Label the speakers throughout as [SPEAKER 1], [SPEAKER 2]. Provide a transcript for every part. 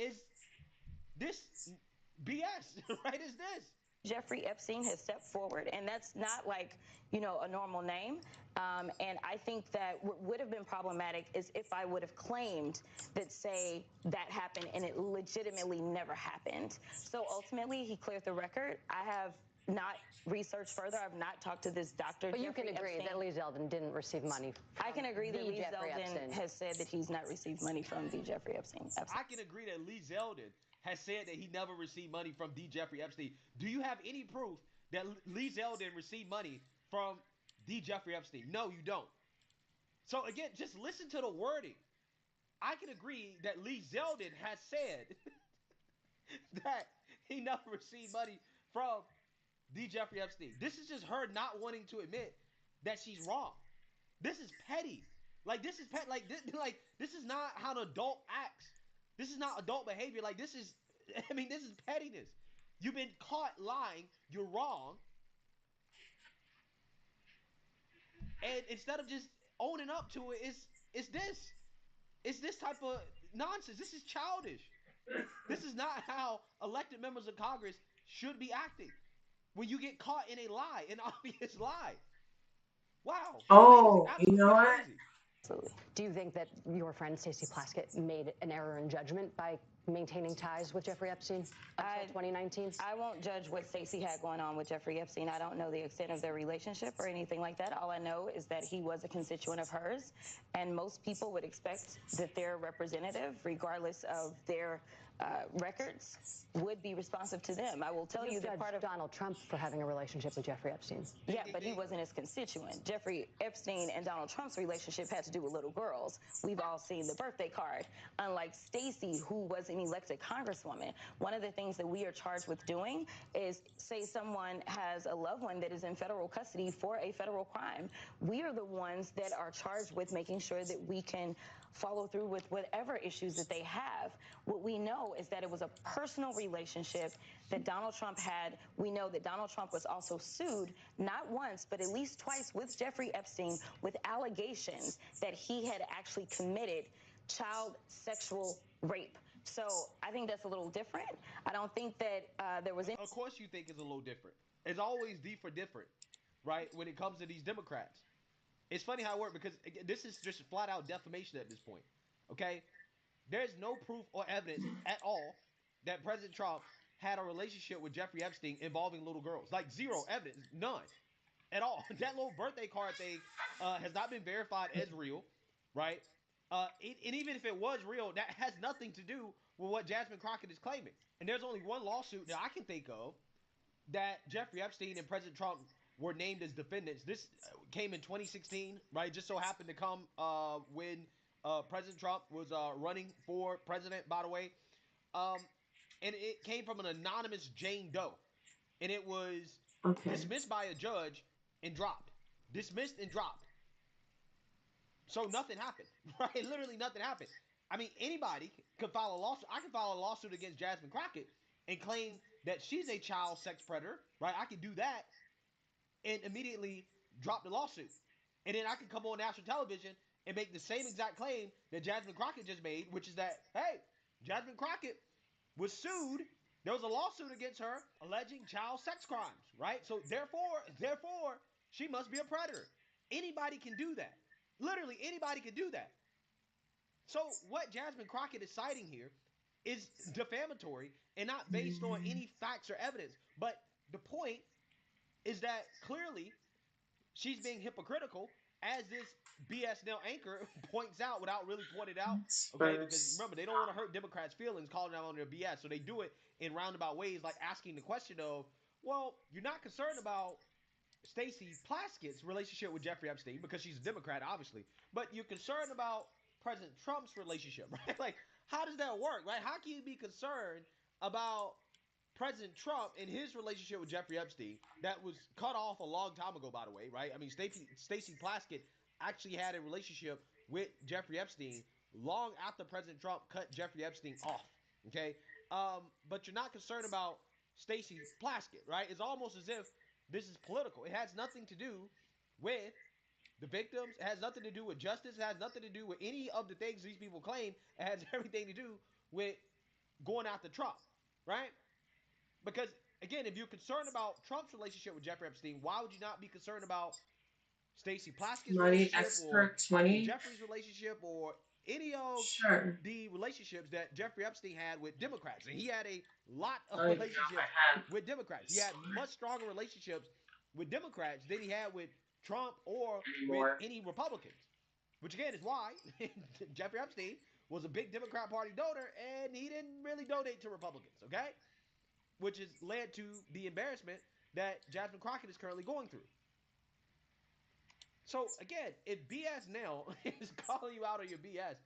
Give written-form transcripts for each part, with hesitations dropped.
[SPEAKER 1] is this BS, right? Is this?
[SPEAKER 2] Jeffrey Epstein has stepped forward, and that's not like, a normal name. And I think that what would have been problematic is if I would have claimed that, say, that happened and it legitimately never happened. So ultimately, he cleared the record. I have not researched further. I've not talked to this doctor.
[SPEAKER 3] But you can agree
[SPEAKER 2] Epstein.
[SPEAKER 3] that Lee Zeldin didn't receive money from
[SPEAKER 2] I can agree that Lee
[SPEAKER 3] Jeffrey
[SPEAKER 2] Zeldin
[SPEAKER 3] Epstein
[SPEAKER 2] has said that he's not received money from the Jeffrey Epstein.
[SPEAKER 1] I can agree that Lee Zeldin has said that he never received money from D. Jeffrey Epstein. Do you have any proof that Lee Zeldin received money from D. Jeffrey Epstein? No, you don't. So again, just listen to the wording. I can agree that Lee Zeldin has said that he never received money from D. Jeffrey Epstein. This is just her not wanting to admit that she's wrong. This is petty. Like this is pet. Like this is not how an adult acts. This is not adult behavior. Like this is. I mean, this is pettiness. You've been caught lying. You're wrong. And instead of just owning up to it, it's this. It's this type of nonsense. This is childish. This is not how elected members of Congress should be acting. When you get caught in a lie, an obvious lie. Wow. Crazy.
[SPEAKER 4] Oh, you know
[SPEAKER 1] Absolutely
[SPEAKER 4] what?
[SPEAKER 1] crazy.
[SPEAKER 2] Absolutely.
[SPEAKER 3] Do you think that your friend Stacey Plaskett made an error in judgment by maintaining ties with Jeffrey Epstein until 2019?
[SPEAKER 2] I won't judge what Stacey had going on with Jeffrey Epstein. I don't know the extent of their relationship or anything like that. All I know is that he was a constituent of hers, and most people would expect that their representative, regardless of their records, would be responsive to them. I will tell you that part of
[SPEAKER 3] Donald Trump for having a relationship with Jeffrey Epstein.
[SPEAKER 2] Yeah, but he wasn't his constituent. Jeffrey Epstein and Donald Trump's relationship had to do with little girls. We've all seen the birthday card. Unlike Stacey, who was an elected congresswoman, one of the things that we are charged with doing is, say someone has a loved one that is in federal custody for a federal crime. We are the ones that are charged with making sure that we can follow through with whatever issues that they have. What we know is that it was a personal relationship that Donald Trump had. We know that Donald Trump was also sued, not once, but at least twice with Jeffrey Epstein with allegations that he had actually committed child sexual rape. So I think that's a little different. I don't think that there was any.
[SPEAKER 1] Of course, you think it's a little different. It's always D for different, right? When it comes to these Democrats. It's funny how it works because again, this is just flat out defamation at this point. Okay? There's no proof or evidence at all that President Trump had a relationship with Jeffrey Epstein involving little girls. Like zero evidence, none at all. That little birthday card thing has not been verified as real, right? And even if it was real, that has nothing to do with what Jasmine Crockett is claiming. And there's only one lawsuit that I can think of that Jeffrey Epstein and President Trump were named as defendants. This came in 2016, right? It just so happened to come when President Trump was running for president, by the way. Um, and it came from an anonymous Jane Doe. And it was
[SPEAKER 4] Okay.
[SPEAKER 1] dismissed by a judge and dropped. Dismissed and dropped. So nothing happened, right? Literally nothing happened. I mean, anybody could file a lawsuit. I could file a lawsuit against Jasmine Crockett and claim that she's a child sex predator, right? I could do that and immediately drop the lawsuit. And then I could come on national television and make the same exact claim that Jasmine Crockett just made, which is that, hey, Jasmine Crockett was sued. There was a lawsuit against her alleging child sex crimes, right? So therefore, she must be a predator. Anybody can do that. Literally anybody can do that. So what Jasmine Crockett is citing here is defamatory and not based on any facts or evidence. But the point is that clearly she's being hypocritical, as this BS now anchor points out without really pointing it out. Okay, because remember, they don't want to hurt Democrats' feelings calling out on their BS, so they do it in roundabout ways, like asking the question of, well, you're not concerned about Stacey Plaskett's relationship with Jeffrey Epstein because she's a Democrat, obviously, but you're concerned about President Trump's relationship, right? Like, how does that work, right? How can you be concerned about President Trump and his relationship with Jeffrey Epstein that was cut off a long time ago, by the way, right? I mean, Stacey Plaskett actually had a relationship with Jeffrey Epstein long after President Trump cut Jeffrey Epstein off, okay? But you're not concerned about Stacey Plaskett, right? It's almost as if this is political. It has nothing to do with the victims. It has nothing to do with justice. It has nothing to do with any of the things these people claim. It has everything to do with going after Trump, right? Because again, if you're concerned about Trump's relationship with Jeffrey Epstein, why would you not be concerned about Stacey Plaskett's
[SPEAKER 3] Money
[SPEAKER 1] relationship or
[SPEAKER 3] expert
[SPEAKER 1] Hakeem
[SPEAKER 3] 20.
[SPEAKER 1] Jeffrey's relationship or any of
[SPEAKER 3] Sure.
[SPEAKER 1] the relationships that Jeffrey Epstein had with Democrats? And he had a lot
[SPEAKER 3] I
[SPEAKER 1] of
[SPEAKER 3] don't even know if I
[SPEAKER 1] relationships
[SPEAKER 3] have
[SPEAKER 1] with Democrats. He
[SPEAKER 3] this
[SPEAKER 1] had
[SPEAKER 3] one
[SPEAKER 1] much stronger relationships with Democrats than he had with Trump or with
[SPEAKER 3] anymore.
[SPEAKER 1] any Republicans. Which again is why Jeffrey Epstein was a big Democrat Party donor and he didn't really donate to Republicans, okay? Which has led to the embarrassment that Jasmine Crockett is currently going through. So again, if BS now is calling you out on your BS,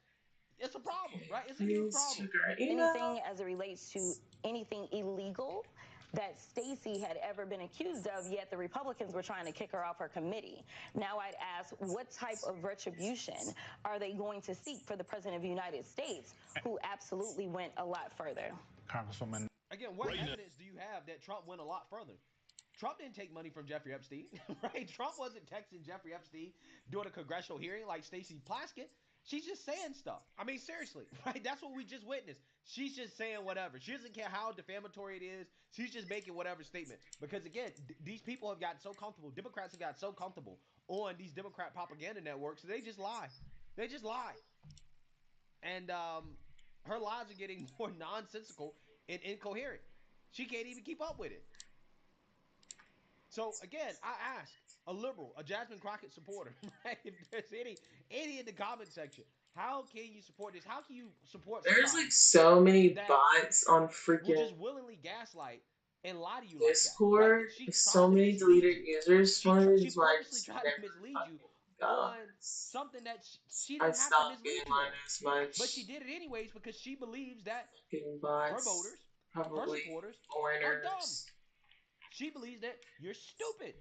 [SPEAKER 1] it's a problem, right? It's a huge
[SPEAKER 3] Please
[SPEAKER 1] problem.
[SPEAKER 3] check our email.
[SPEAKER 2] Anything as it relates to anything illegal that Stacey had ever been accused of, yet the Republicans were trying to kick her off her committee. Now I'd ask, what type of retribution are they going to seek for the President of the United States, who absolutely went a lot further?
[SPEAKER 4] Congresswoman.
[SPEAKER 1] Again, what evidence do you have that Trump went a lot further? Trump didn't take money from Jeffrey Epstein, right? Trump wasn't texting Jeffrey Epstein during a congressional hearing like Stacey Plaskett. She's just saying stuff. I mean, seriously, right? That's what we just witnessed. She's just saying whatever. She doesn't care how defamatory it is. She's just making whatever statement. Because again, these people have gotten so comfortable. Democrats have gotten so comfortable on these Democrat propaganda networks. They just lie. They just lie. And her lies are getting more nonsensical and incoherent. She can't even keep up with it. So again, I ask a liberal, a Jasmine Crockett supporter, right? If there's any in the comment section, how can you support this? How can you support
[SPEAKER 3] There's like
[SPEAKER 1] somebody
[SPEAKER 3] so many
[SPEAKER 1] that
[SPEAKER 3] bots on
[SPEAKER 1] will
[SPEAKER 3] freaking
[SPEAKER 1] just willingly gaslight and lie to you like that, right?
[SPEAKER 3] Discord.
[SPEAKER 1] She
[SPEAKER 3] There's so
[SPEAKER 1] tried to
[SPEAKER 3] many
[SPEAKER 1] mislead
[SPEAKER 3] deleted
[SPEAKER 1] you.
[SPEAKER 3] users.
[SPEAKER 1] She
[SPEAKER 3] One of the
[SPEAKER 1] she
[SPEAKER 3] reasons why I
[SPEAKER 1] purposely
[SPEAKER 3] just
[SPEAKER 1] tried to
[SPEAKER 3] never
[SPEAKER 1] mislead you
[SPEAKER 3] fucking
[SPEAKER 1] on
[SPEAKER 3] go.
[SPEAKER 1] something that she
[SPEAKER 3] I
[SPEAKER 1] didn't have to
[SPEAKER 3] stopped being
[SPEAKER 1] mislead you
[SPEAKER 3] on
[SPEAKER 1] on.
[SPEAKER 3] as
[SPEAKER 1] But she
[SPEAKER 3] much.
[SPEAKER 1] did it anyways because she believes that
[SPEAKER 3] Fucking
[SPEAKER 1] her
[SPEAKER 3] bots.
[SPEAKER 1] voters, her
[SPEAKER 3] Probably
[SPEAKER 1] supporters are dumb.
[SPEAKER 3] foreigners.
[SPEAKER 1] She believes that you're stupid.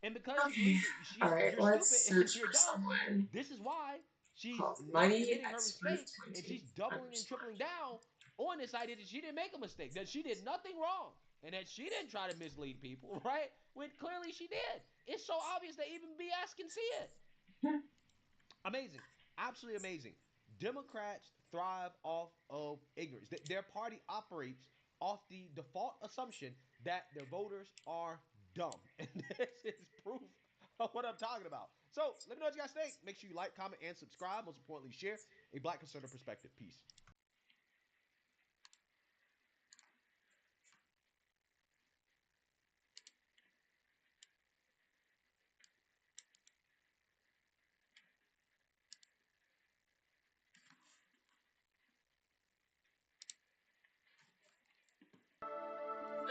[SPEAKER 1] And because she
[SPEAKER 3] Okay.
[SPEAKER 1] believes that
[SPEAKER 3] Alright,
[SPEAKER 1] you're
[SPEAKER 3] let's
[SPEAKER 1] stupid and
[SPEAKER 3] search
[SPEAKER 1] you're
[SPEAKER 3] for
[SPEAKER 1] dumb,
[SPEAKER 3] someone
[SPEAKER 1] this is why she's
[SPEAKER 3] called
[SPEAKER 1] not
[SPEAKER 3] Money
[SPEAKER 1] admitting her
[SPEAKER 3] Expert
[SPEAKER 1] mistake and
[SPEAKER 3] 20
[SPEAKER 1] she's doubling and
[SPEAKER 3] underscore.
[SPEAKER 1] tripling down on this idea that she didn't make a mistake, that she did nothing wrong, and that she didn't try to mislead people, right? When clearly she did. It's so obvious that even BS can see it. Amazing. Absolutely amazing. Democrats thrive off of ignorance. Their party operates off the default assumption that their voters are dumb. And this is proof of what I'm talking about. So let me know what you guys think. Make sure you like, comment, and subscribe. Most importantly, share a Black conservative perspective. Peace.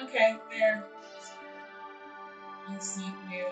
[SPEAKER 3] Okay, there. Let's not new.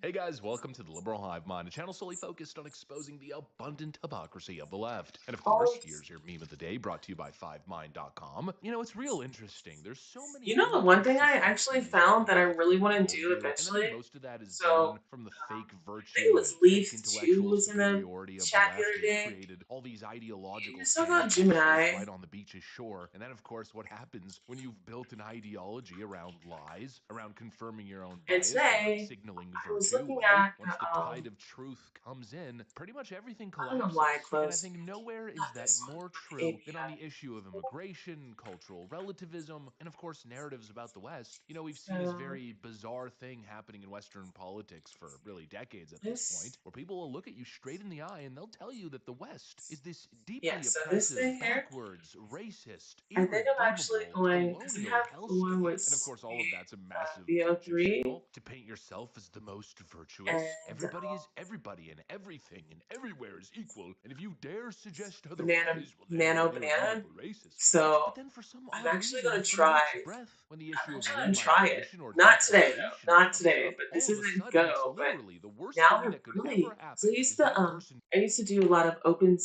[SPEAKER 5] Hey guys, welcome to the Liberal Hive Mind, a channel solely focused on exposing the abundant hypocrisy of the left. And of course,
[SPEAKER 3] Oh,
[SPEAKER 5] here's your meme of the day brought to you by 5mind.com. You know, it's real interesting. There's so many
[SPEAKER 3] you know the one thing I actually
[SPEAKER 5] inconsistencies that
[SPEAKER 3] found
[SPEAKER 5] the
[SPEAKER 3] that I
[SPEAKER 5] left
[SPEAKER 3] really
[SPEAKER 5] has
[SPEAKER 3] want to
[SPEAKER 5] told
[SPEAKER 3] do
[SPEAKER 5] you, and I think
[SPEAKER 3] eventually?
[SPEAKER 5] most of that is
[SPEAKER 3] So,
[SPEAKER 5] born from the fake
[SPEAKER 3] I think it
[SPEAKER 5] virtue and
[SPEAKER 3] was
[SPEAKER 5] fake
[SPEAKER 3] Leaf 2
[SPEAKER 5] intellectual
[SPEAKER 3] was in the
[SPEAKER 5] superiority of the
[SPEAKER 3] chat the
[SPEAKER 5] left.
[SPEAKER 3] other
[SPEAKER 5] They've
[SPEAKER 3] day.
[SPEAKER 5] created all these ideological
[SPEAKER 3] He was talking about
[SPEAKER 5] sandcastles
[SPEAKER 3] Gemini.
[SPEAKER 5] right on the beach's shore. And then, of course, what happens when you've built an ideology around lies, around confirming your own
[SPEAKER 3] And
[SPEAKER 5] bias or
[SPEAKER 3] today,
[SPEAKER 5] signaling
[SPEAKER 3] I was
[SPEAKER 5] virtue?
[SPEAKER 3] looking
[SPEAKER 5] Well,
[SPEAKER 3] at
[SPEAKER 5] once the tide of truth comes in, pretty much everything
[SPEAKER 3] I don't know why I
[SPEAKER 5] collapses. And I
[SPEAKER 3] closed.
[SPEAKER 5] think nowhere is
[SPEAKER 3] Not
[SPEAKER 5] that
[SPEAKER 3] this one,
[SPEAKER 5] more
[SPEAKER 3] but the
[SPEAKER 5] true than on the
[SPEAKER 3] API.
[SPEAKER 5] issue of immigration, cultural relativism, and of course, narratives about the West. You know, we've seen this
[SPEAKER 3] So,
[SPEAKER 5] very bizarre thing happening in Western politics for really decades at this
[SPEAKER 3] this,
[SPEAKER 5] point, where people will look at you straight in the eye and they'll tell you that the West is this
[SPEAKER 3] yeah,
[SPEAKER 5] deeply
[SPEAKER 3] so this
[SPEAKER 5] oppressive,
[SPEAKER 3] thing here,
[SPEAKER 5] backwards, racist,
[SPEAKER 3] I think I'm actually
[SPEAKER 5] irredeemable,
[SPEAKER 3] going, because I
[SPEAKER 5] colonial
[SPEAKER 3] have the one
[SPEAKER 5] hellscape.
[SPEAKER 3] with
[SPEAKER 5] And of course,
[SPEAKER 3] the
[SPEAKER 5] all of that's a massive virtue
[SPEAKER 3] VO3
[SPEAKER 5] signal to paint yourself as the most virtuous.
[SPEAKER 3] and
[SPEAKER 5] Everybody is everybody, and everything and everywhere is equal. And if you dare suggest
[SPEAKER 3] banana,
[SPEAKER 5] otherwise, well, then you're
[SPEAKER 3] nano
[SPEAKER 5] an
[SPEAKER 3] banana.
[SPEAKER 5] irredeemable racist, right?
[SPEAKER 3] So,
[SPEAKER 5] But then for some
[SPEAKER 3] I'm
[SPEAKER 5] odd
[SPEAKER 3] actually
[SPEAKER 5] reason,
[SPEAKER 3] going to
[SPEAKER 5] when you
[SPEAKER 3] try.
[SPEAKER 5] reach breath, when the issue
[SPEAKER 3] I'm
[SPEAKER 5] of
[SPEAKER 3] actually
[SPEAKER 5] real
[SPEAKER 3] going to try it.
[SPEAKER 5] migration or
[SPEAKER 3] Not today,
[SPEAKER 5] deportation
[SPEAKER 3] though. Not
[SPEAKER 5] comes
[SPEAKER 3] today.
[SPEAKER 5] up,
[SPEAKER 3] But this
[SPEAKER 5] all of a
[SPEAKER 3] isn't
[SPEAKER 5] sudden it's
[SPEAKER 3] go. But
[SPEAKER 5] literally the worst
[SPEAKER 3] now
[SPEAKER 5] thing
[SPEAKER 3] they're
[SPEAKER 5] that could
[SPEAKER 3] really.
[SPEAKER 5] ever
[SPEAKER 3] So
[SPEAKER 5] happen is that person.
[SPEAKER 3] I used to do a lot of open.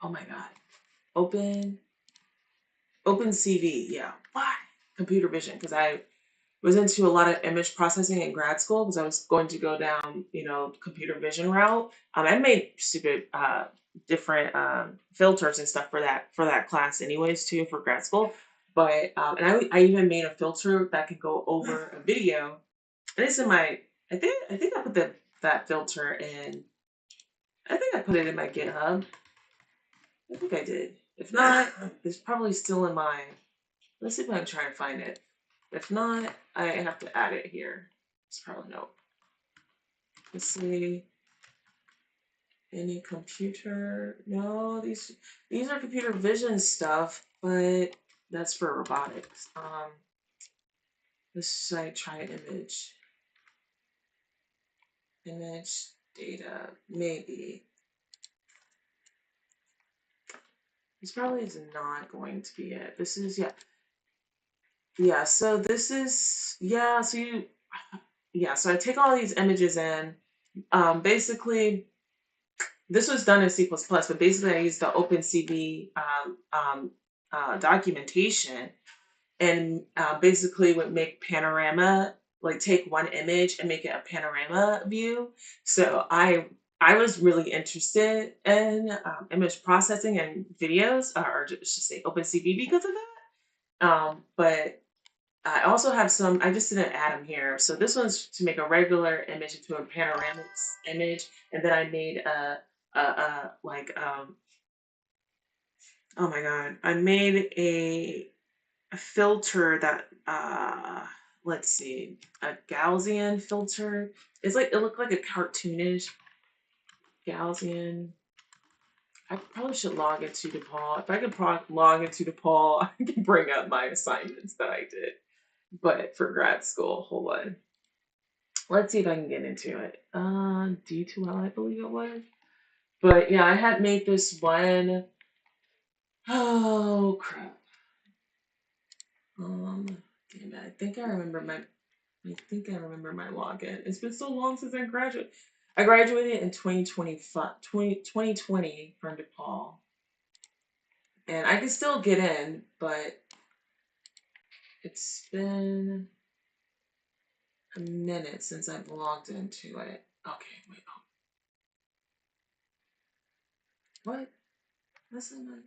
[SPEAKER 3] Oh my god, open CV. Yeah, why computer vision? Because I was into a lot of image processing in grad school because I was going to go down, computer vision route. I made stupid different filters and stuff for that class, anyways, too, for grad school. But and I even made a filter that could go over a video. And it's in my. I think I put that filter in. I think I put it in my GitHub. I think I did. If not, it's probably still in my. Let's see if I can try and find it. If not, I have to add it here. It's probably no. Let's see. Any computer? No, these are computer vision stuff, but that's for robotics. Let's try image. Image data, maybe. This probably is not going to be it. This is yeah. So this is so I take all these images in. Basically, this was done in C++, but basically I used the OpenCV documentation and basically would make panorama, like take one image and make it a panorama view. So I was really interested in image processing and videos, or just say OpenCV because of that. But I also have some, I just didn't add them here. So this one's to make a regular image into a panoramic image. And then I made oh my God, I made a filter that, let's see, a Gaussian filter. It's like, it looked like a cartoonish Gaussian. I probably should log into DePaul. If I could log into DePaul, I can bring up my assignments that I did. But for grad school, hold on. Let's see if I can get into it. D2L, I believe it was. But yeah, I had made this one. Oh crap. Damn it. I think I remember my login. It's been so long since I graduated. I graduated in 2020 from DePaul. And I can still get in, but it's been a minute since I've logged into it. Okay, wait. What? That's in my.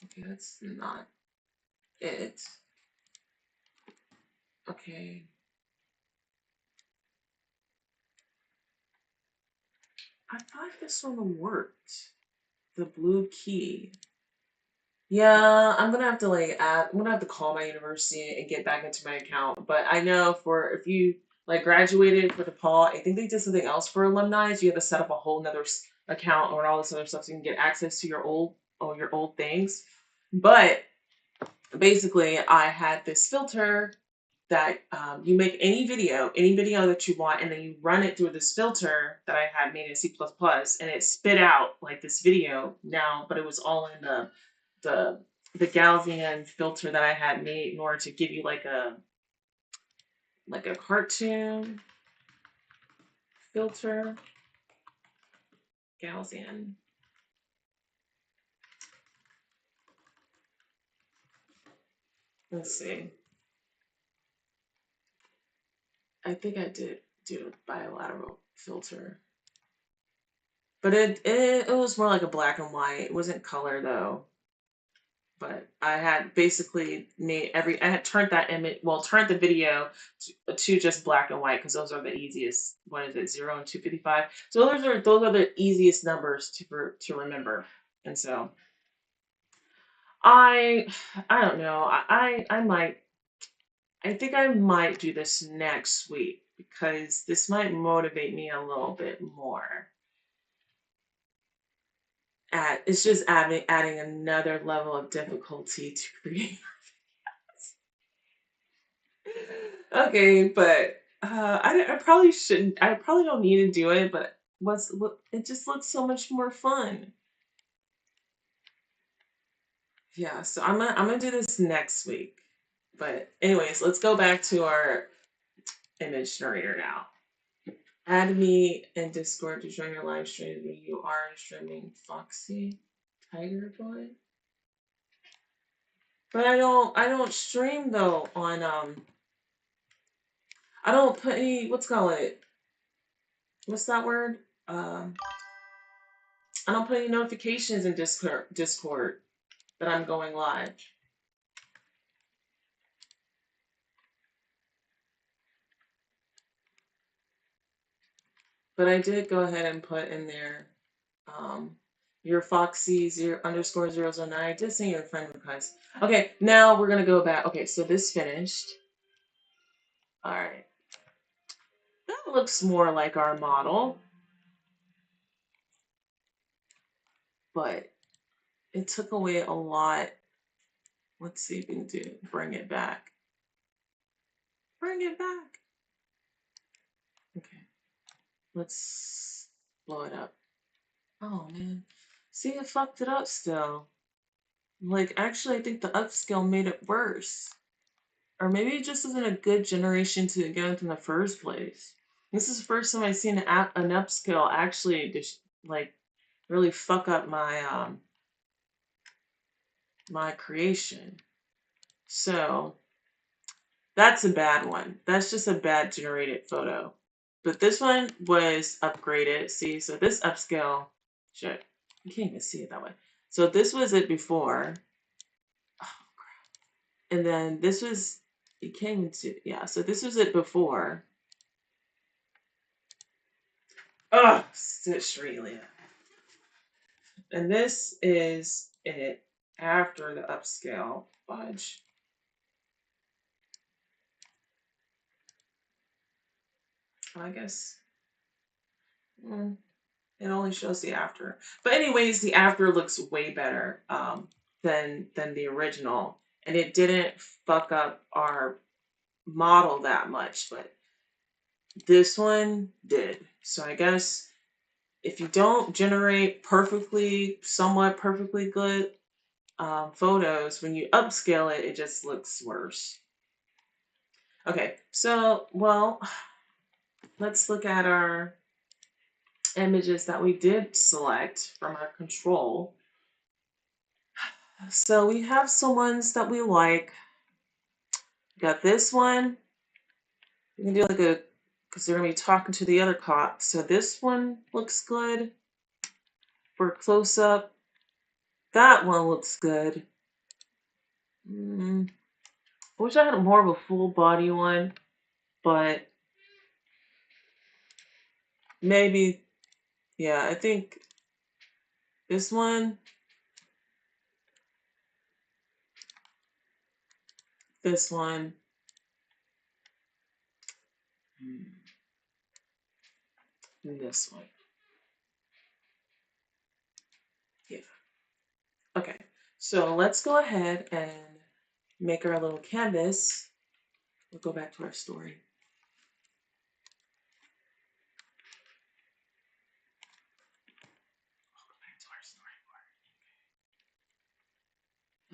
[SPEAKER 3] Okay, that's not it. Okay. I thought this one worked. The blue key. Yeah, I'm gonna have to I'm gonna have to call my university and get back into my account. But I know if you graduated for DePaul, I think they did something else for alumni. So you have to set up a whole nother account or all this other stuff so you can get access to your old things. But basically, I had this filter that you make any video that you want, and then you run it through this filter that I had made in C++, and it spit out like this video now, but it was all in the Gaussian filter that I had made in order to give you like a cartoon filter. Gaussian. Let's see. I think I did do a bilateral filter. But it was more like a black and white. It wasn't color though. But I had basically I had turned turned the video to just black and white because those are the easiest. What is it, 0 and 255? So those are the easiest numbers to remember. And so I don't know. I think I might do this next week because this might motivate me a little bit more. It's just adding another level of difficulty to create. Okay, but I probably shouldn't. I probably don't need to do it, but it just looks so much more fun. Yeah, so I'm gonna do this next week. But anyways, let's go back to our image generator now. Add me in Discord to join your live stream when you are streaming Foxy Tiger Boy. But I don't stream though on I don't put any what's that word? I don't put any notifications in Discord that I'm going live. But I did go ahead and put in there your Foxy _009. I did send you a friend request. Okay, now we're gonna go back. Okay, so this finished. All right. That looks more like our model, but it took away a lot. Let's see if we can do bring it back. Bring it back. Okay. Let's blow it up. Oh man. See, it fucked it up still. Like, actually, I think the upscale made it worse. Or maybe it just isn't a good generation to get into in the first place. This is the first time I've seen an upscale actually just, like, really fuck up my my creation. So that's a bad one. That's just a bad generated photo. But this one was upgraded. See, so this upscale, shit, you can't even see it that way. So this was it before. Oh, crap. And then this was, it came into, yeah, so this was it before. Oh, Australia. And this is it after the upscale fudge. I guess. It only shows the after. But anyways, the after looks way better than the original. And it didn't fuck up our model that much, but this one did. So I guess if you don't generate perfectly, somewhat perfectly good photos, when you upscale it, it just looks worse. Okay, so, well, let's look at our images that we did select from our control. So we have some ones that we like. Got this one. We can do like a, because they're gonna be talking to the other cop. So this one looks good for a close up. That one looks good. I wish I had more of a full body one, but maybe, yeah, I think this one, this one, and this one. Yeah. Okay, so let's go ahead and make our little canvas. We'll go back to our story.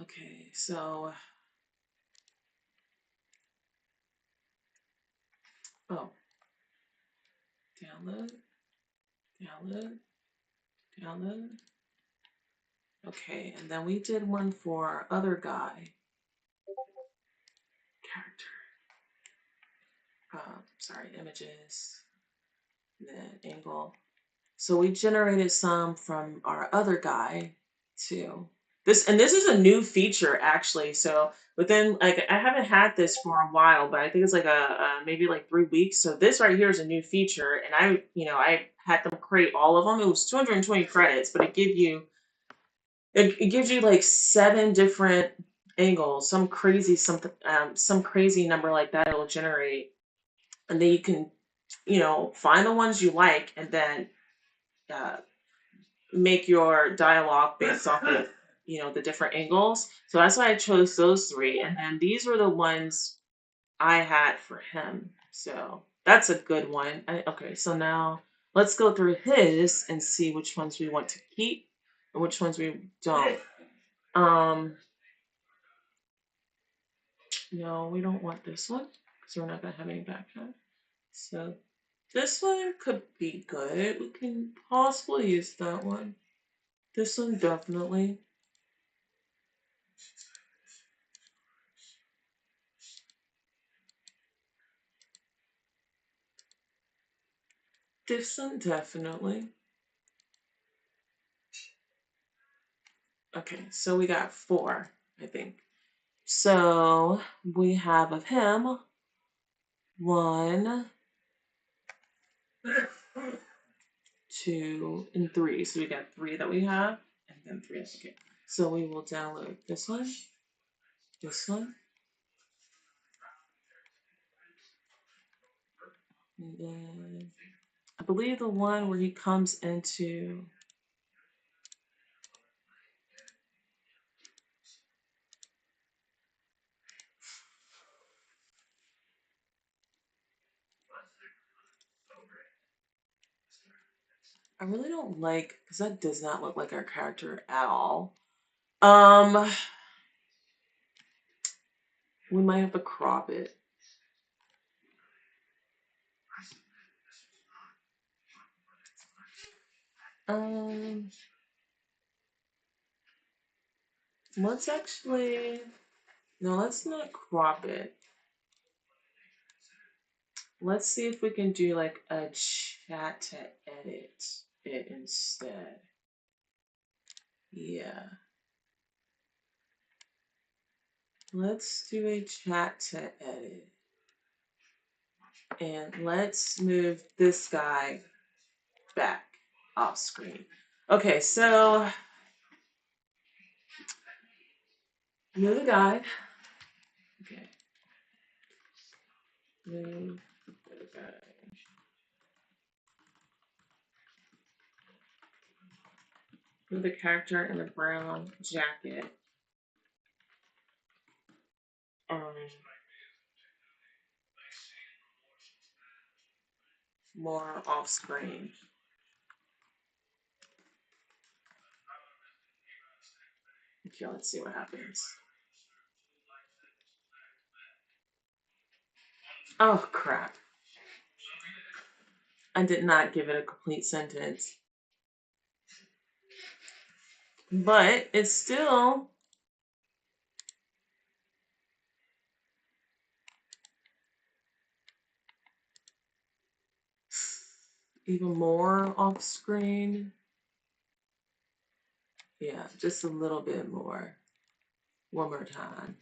[SPEAKER 3] Okay, so, oh, download, download, download. Okay, and then we did one for our other guy. Character. Sorry, images, and then angle. So we generated some from our other guy too. This is a new feature actually. So within, like, I haven't had this for a while, but I think it's like a maybe like 3 weeks. So this right here is a new feature, and I had them create all of them. It was 220 credits, but it gives you like 7 different angles, some crazy number like that it'll generate, and then you can find the ones you like, and then uh, make your dialogue based off of the different angles. So that's why I chose those 3, and then these were the ones I had for him. So that's a good one. Okay, so now let's go through his and see which ones we want to keep and which ones we don't. No, we don't want this one because we're not gonna have any background. So this one could be good. We can possibly use that one. This one definitely. This one definitely. Okay, so we got 4, I think. So we have of him 1, 2, and 3. So we got 3 that we have, and then 3. Okay. So we will download this one, and then I believe the one where he comes into. I really don't like, because that does not look like our character at all. We might have to crop it. Let's actually, no, let's not crop it. Let's see if we can do like a chat to edit it instead. Yeah. Let's do a chat to edit. And let's move this guy back off screen. Okay, so move the guy. Okay. Move the guy. Move the character in the brown jacket. More off screen. Okay, let's see what happens. Oh, crap. I did not give it a complete sentence. But it's still even more off screen. Yeah, just a little bit more. One more time.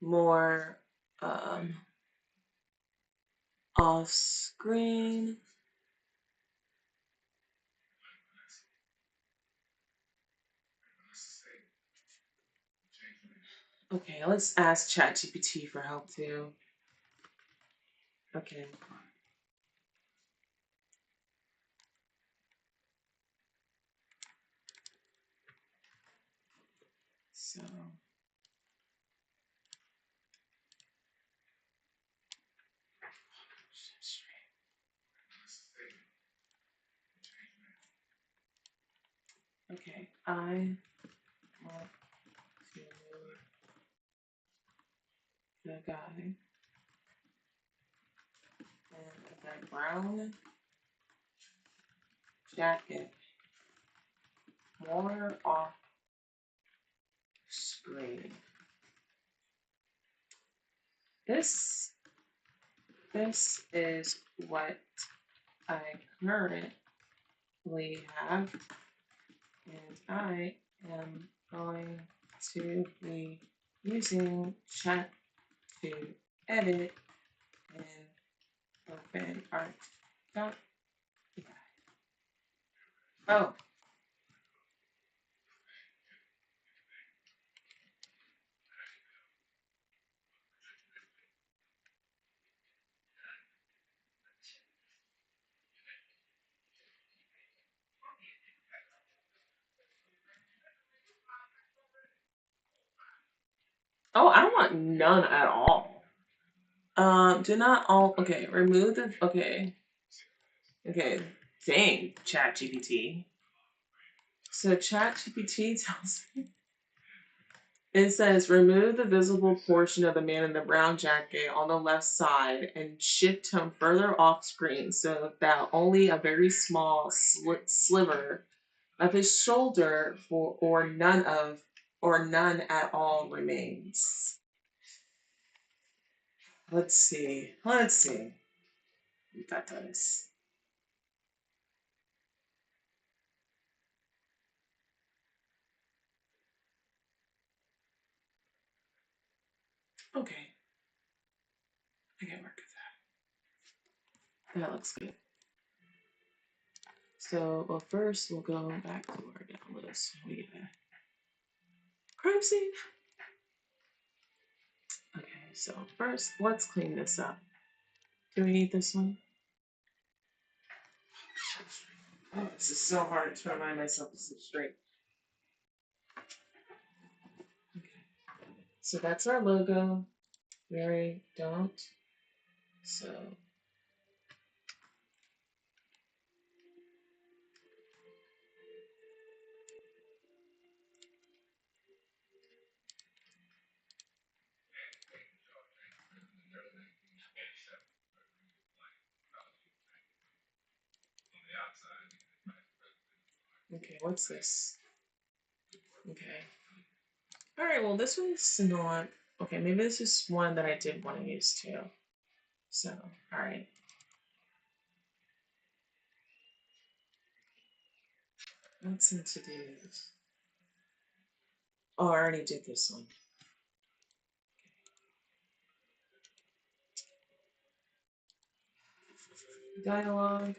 [SPEAKER 3] More off screen. Okay, let's ask ChatGPT for help too. Okay. So. Okay, I want to move the guy in the brown jacket more off screen. This is what I currently have, and I am going to be using chat to edit in OpenArt.ai. Oh. Oh, I don't want none at all. Do not all. Okay, remove the. Okay. Okay. Dang, ChatGPT. So ChatGPT tells me. It says remove the visible portion of the man in the brown jacket on the left side and shift him further off screen so that only a very small sliver of his shoulder or none at all remains. Let's see what that does. Okay, I can work with that. That looks good. So, well, first we'll go back to our downloads. We get a crime scene. Okay, so first let's clean this up. Do we need this one? Oh, this is so hard to remind myself to sit straight. Okay. So that's our logo. We don't. So okay, what's this? Okay. All right. Well, this one's not. Okay, maybe this is one that I did want to use too. So, all right. What's in today's? Oh, I already did this one. Dialogue.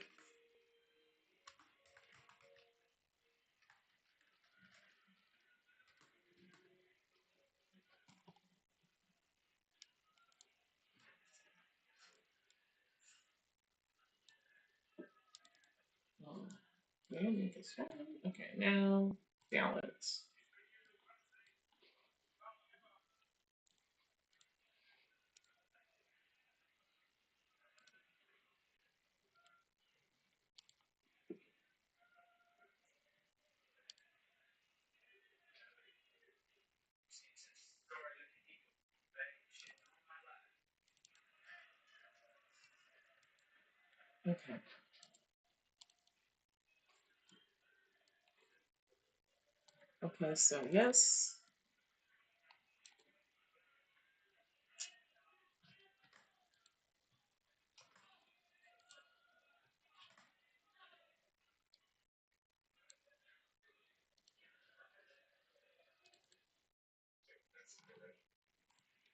[SPEAKER 3] Oh, make this one. Okay, now downloads. Okay. Okay, so yes.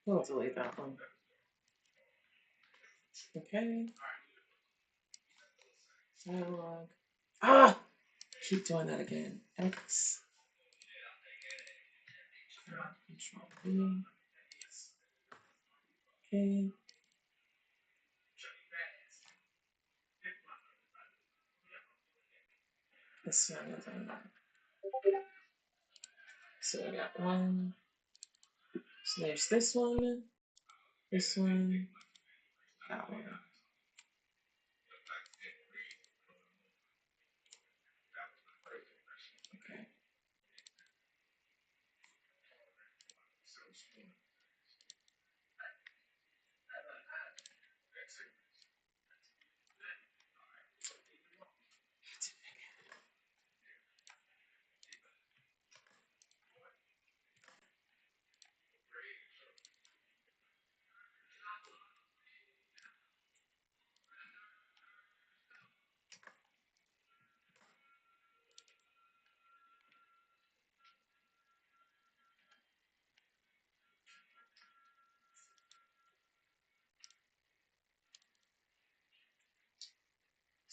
[SPEAKER 3] We'll delete that one. Okay. Dialogue. Ah! Keep doing that again. X. Control V. Okay. This one is on that. So we got one. So there's this one, that one. Okay.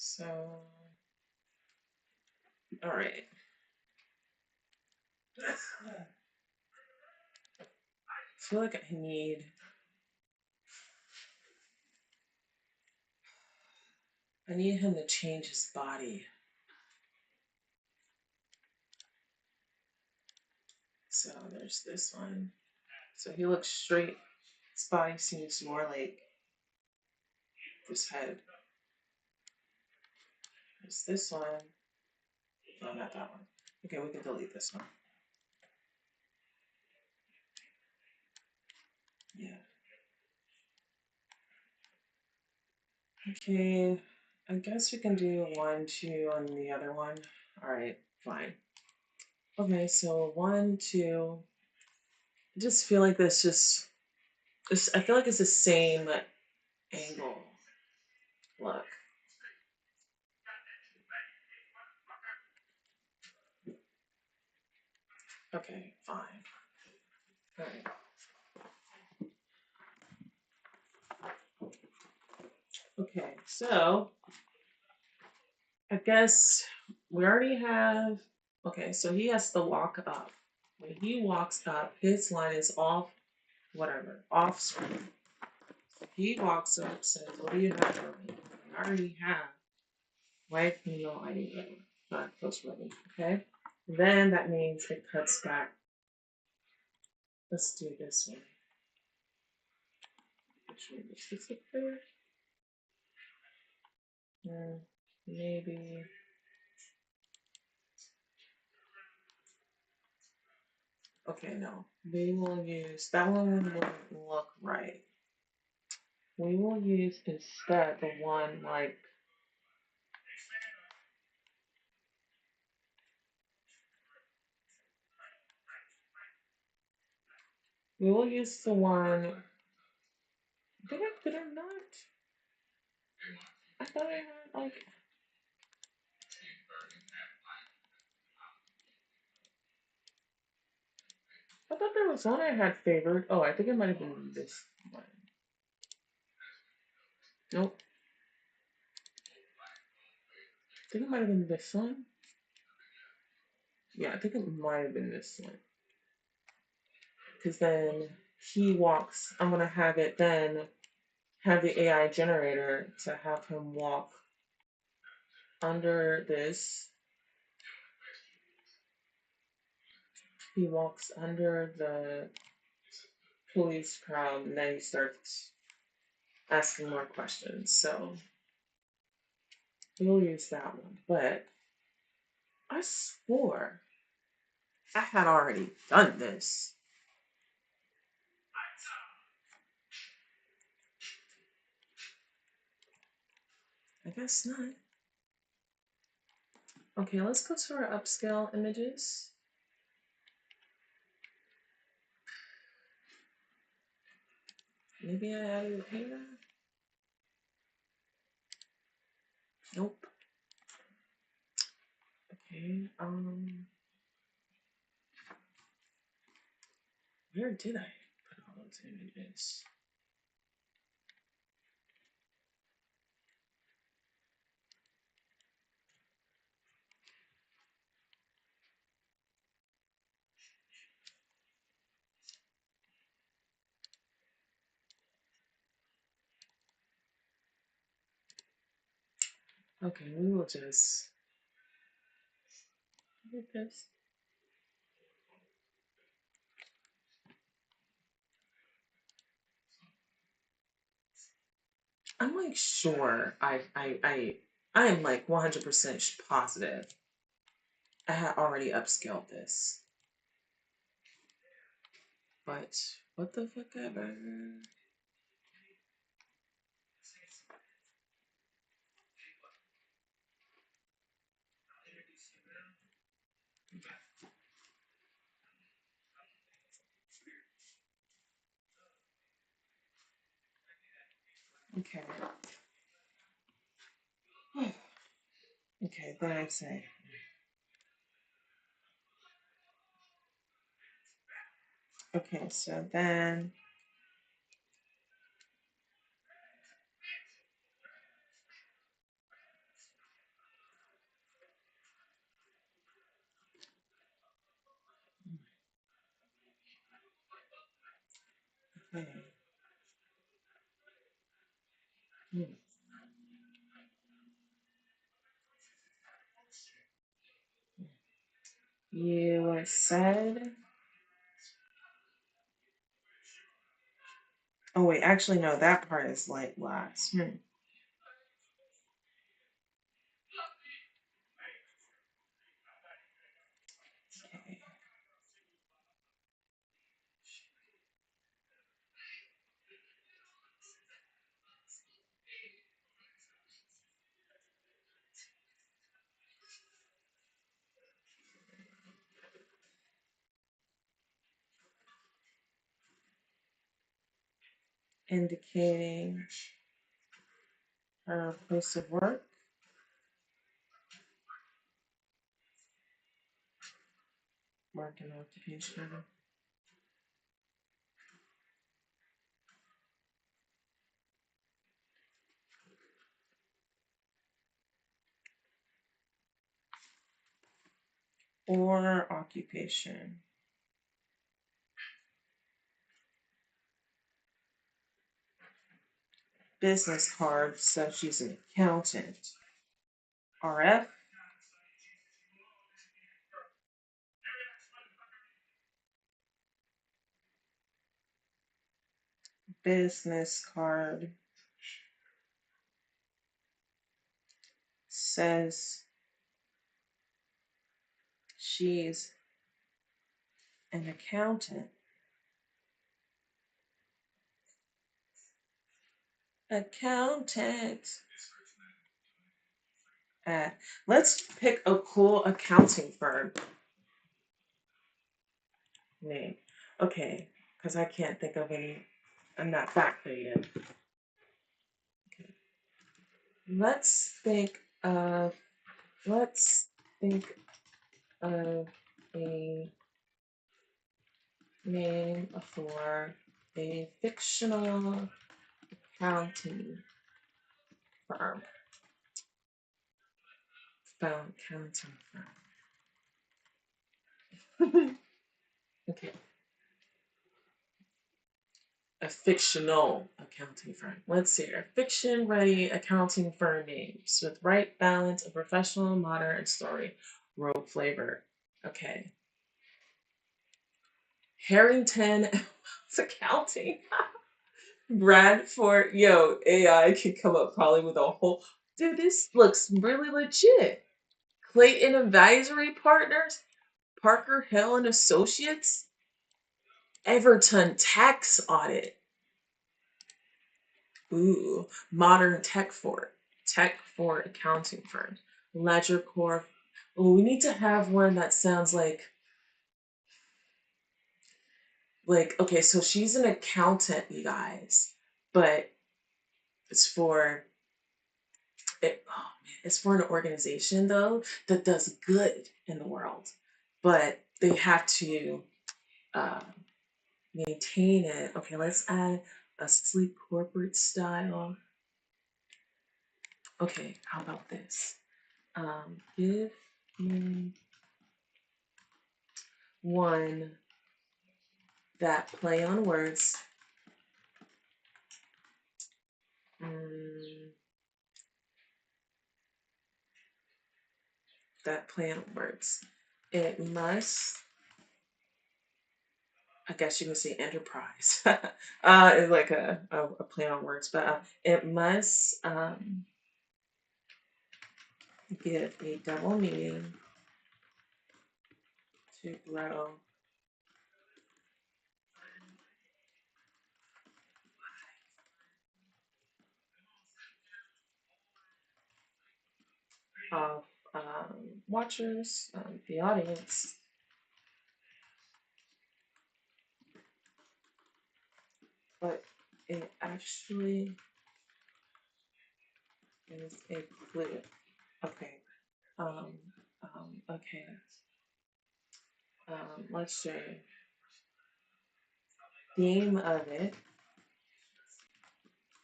[SPEAKER 3] So, all right. I feel like I need him to change his body. So there's this one. So he looks straight. His body seems more like this head. There's this one. No, not that one. Okay, we can delete this one. Yeah. Okay, I guess we can do 1, 2 on the other one. All right, fine. Okay, so 1, 2. I just feel like I feel like it's the same angle. Look. Okay, fine. All right. Okay, so I guess we already have. Okay, so he has to walk up. When he walks up, his line is off, whatever, off screen. So he walks up, says, "What do you have for me?" I already have white female ID, not post ready. Okay, then that means it cuts back. Let's do this one. Actually, this is up there. Maybe. Okay, no. We will use that one. Wouldn't look right. We will use instead the one like. We will use the one. Did I not? I thought I had like. I thought there was one I had favored. Oh, I think it might have been this one. Nope. I think it might have been this one. Yeah, I think it might have been this one. Because then he walks. I'm gonna have it then have the AI generator to have him walk under this. He walks under the police crowd and then he starts asking more questions. So we'll use that one. But I swore I had already done this. I guess not. Okay, let's go to our upscale images. Maybe I added it here. Nope. Okay, where did I put all those images? Okay, we will just look at this. I'm like sure I am like 100% positive I had already upscaled this. But what the fuck ever. Okay. Okay, then I say. Okay, so then. Okay. You said. Oh, wait, actually, no, that part is like last. Okay. Indicating her place of work. Work and occupation. or occupation. Business card says she's an accountant. RF. Business card says she's an accountant. Accountant. Let's pick a cool accounting firm name. Okay, because I can't think of any. I'm not that creative. Okay. Let's think of a name for a fictional accounting firm. Accounting firm. Okay. A fictional accounting firm. Let's see here. Fiction-ready accounting firm names with right balance of professional, modern, and story rogue flavor. Okay. Harrington Accounting. Bradford. Yo, AI could come up probably with a whole. Dude, this looks really legit. Clayton Advisory Partners. Parker Hill and Associates. Everton Tax Audit. Ooh, modern tech for accounting firms. Ledger Corp. Ooh, we need to have one that sounds like okay, so she's an accountant, you guys, but it's for it. Oh man, it's for an organization though that does good in the world, but they have to uh, maintain it. Okay, let's add a sleek corporate style. Okay, how about this? Give me one that play on words. That play on words. It must, I guess you can say enterprise. It's like a play on words, but it must give a double meaning to grow of watchers, the audience. But it actually is a clue. Okay. Okay. Let's say theme of it.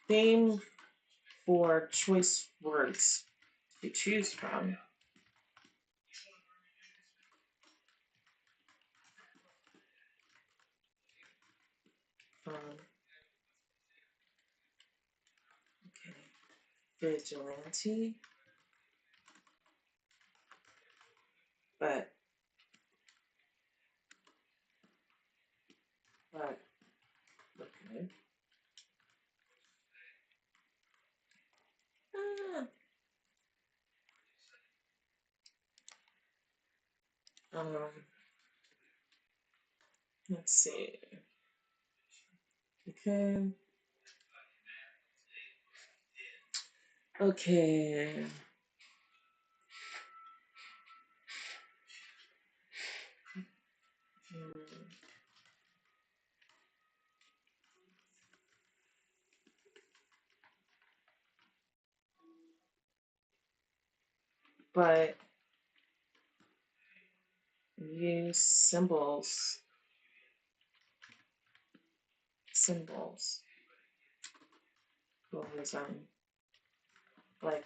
[SPEAKER 3] Theme for choice words to choose from. Okay. Vigilante. But okay. Ah, let's see. Okay. Okay. But use symbols. Symbols. Like,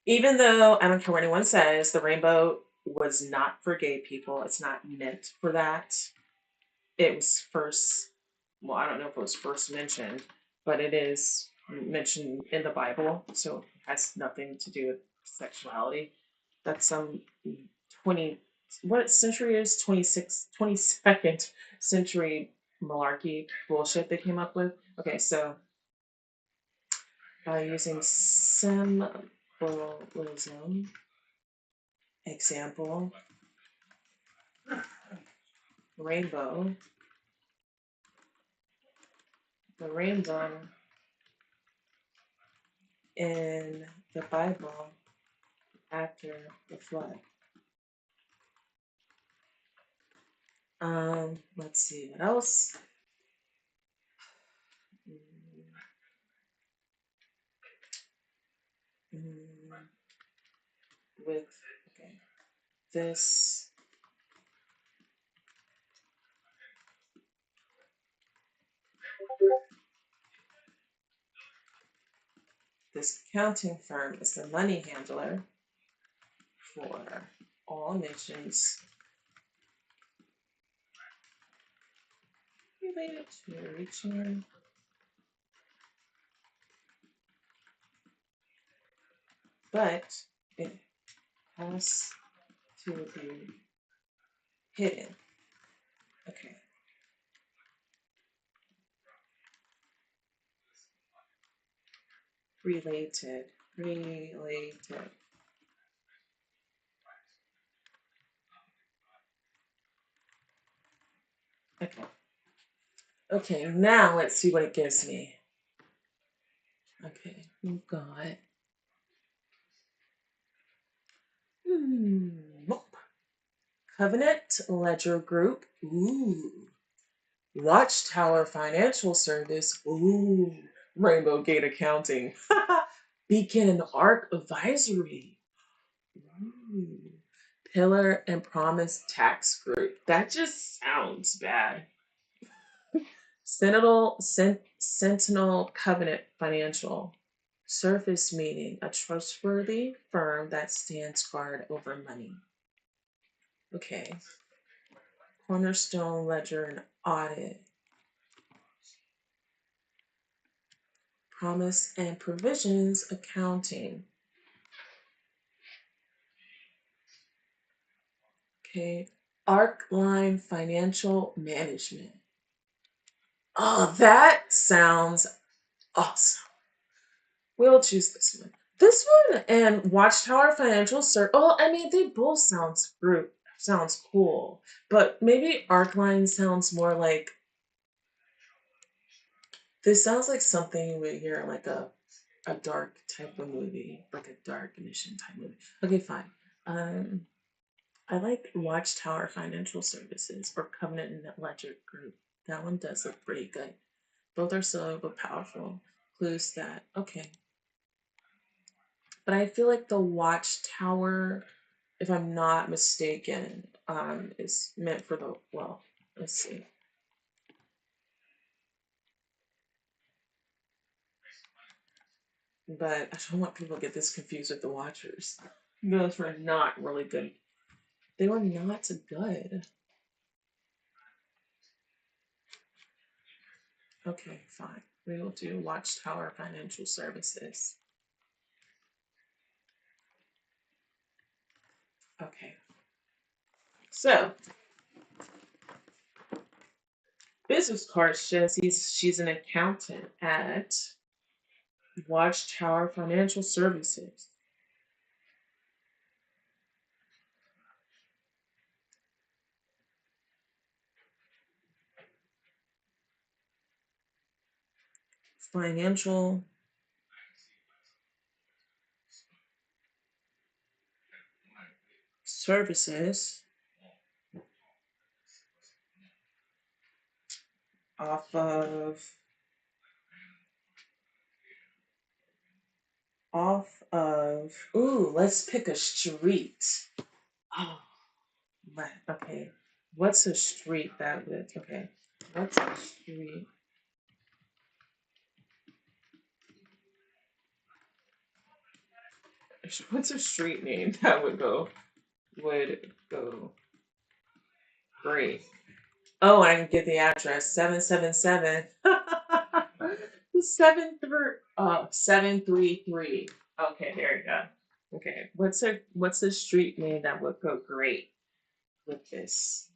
[SPEAKER 3] even though I don't care what anyone says, the rainbow was not for gay people. It's not meant for that. It was first, well, I don't know if it was first mentioned, but it is mentioned in the Bible, so it has nothing to do with sexuality. That's some 20, what century is 22nd century malarkey bullshit they came up with. Okay, so by using symbolism, example, rainbow, the rainbow in the Bible after the flood. Let's see what else. With okay, this accounting firm is the money handler for all nations related to reaching but it has to be hidden. Okay. Related. Okay. Okay, now let's see what it gives me. Okay, we've got Covenant Ledger Group. Ooh. Watchtower Financial Service. Ooh. Rainbow Gate Accounting. Beacon and Arc Advisory. Ooh. Pillar and Promise Tax Group. That just sounds bad. Sentinel Covenant Financial. Surface Meeting, a trustworthy firm that stands guard over money. Okay. Cornerstone Ledger and Audit. Promise and Provisions Accounting. Okay. Arcline Financial Management. Oh, that sounds awesome. We'll choose this one. This one and Watchtower Financial Service. Oh, I mean, they both sounds cool, but maybe Arcline sounds more like. This sounds like something you would hear in like a dark type of movie, like a dark mission type movie. Okay, fine. I like Watchtower Financial Services or Covenant and Ledger Group. That one does look pretty good. Both are slow but powerful. Clues that okay. But I feel like the Watchtower, if I'm not mistaken, is meant for the well. Let's see. But I don't want people to get this confused with the Watchers. Those were not really good. They were not good. Okay, fine. We will do Watchtower Financial Services. Okay. So, business card says she's an accountant at Watchtower Financial Services. Financial Services off of ooh, let's pick a street. Oh, okay. What's a street that would okay? What's a street? What's a street name that would go would go great. Oh, I can get the address 777. 733. Okay, there you go. Okay, what's a street name that would go great with this?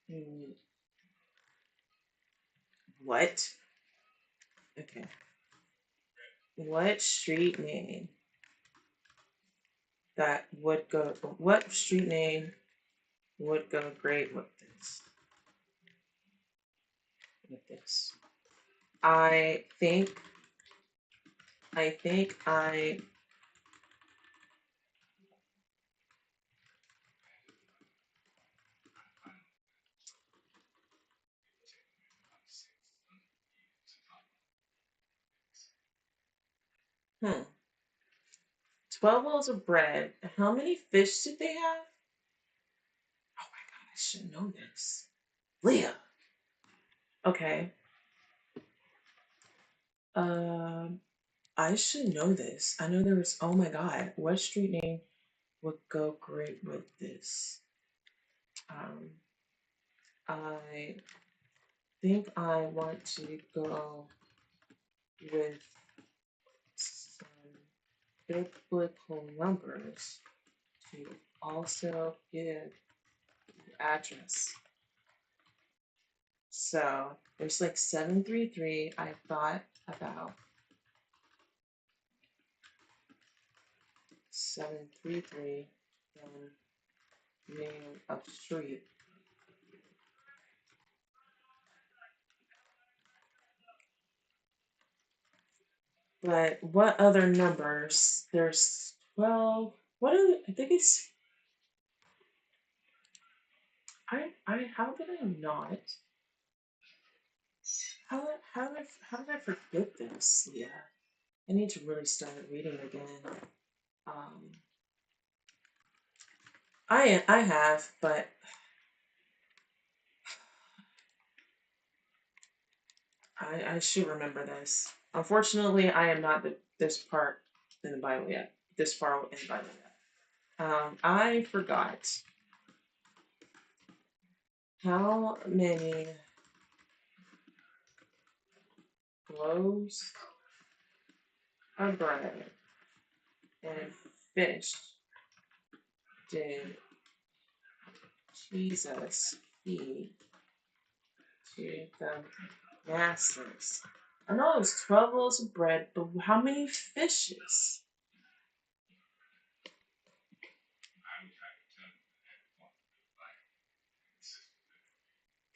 [SPEAKER 3] Hmm, what? Okay. What street name that would go? What street name would go great with this? With this, I think. I think I. 12 loaves of bread. How many fish did they have? Oh my god, I should know this. Leah. Okay. Um, I should know this. I know there was. Oh my god, what street name would go great with this? Um, I think I want to go with some biblical numbers to also give the address. So there's like 733. I thought about 733 name of street. But what other numbers? There's 12. What are, I think it's I how did I not? How did I forget this? Yeah. I need to really start reading again. Um I have, but I should remember this. Unfortunately, I am not this part in the Bible yet. This far in the Bible yet. I forgot how many loaves of bread and fish did Jesus feed to the masses? I know it was 12 loaves of bread, but how many fishes?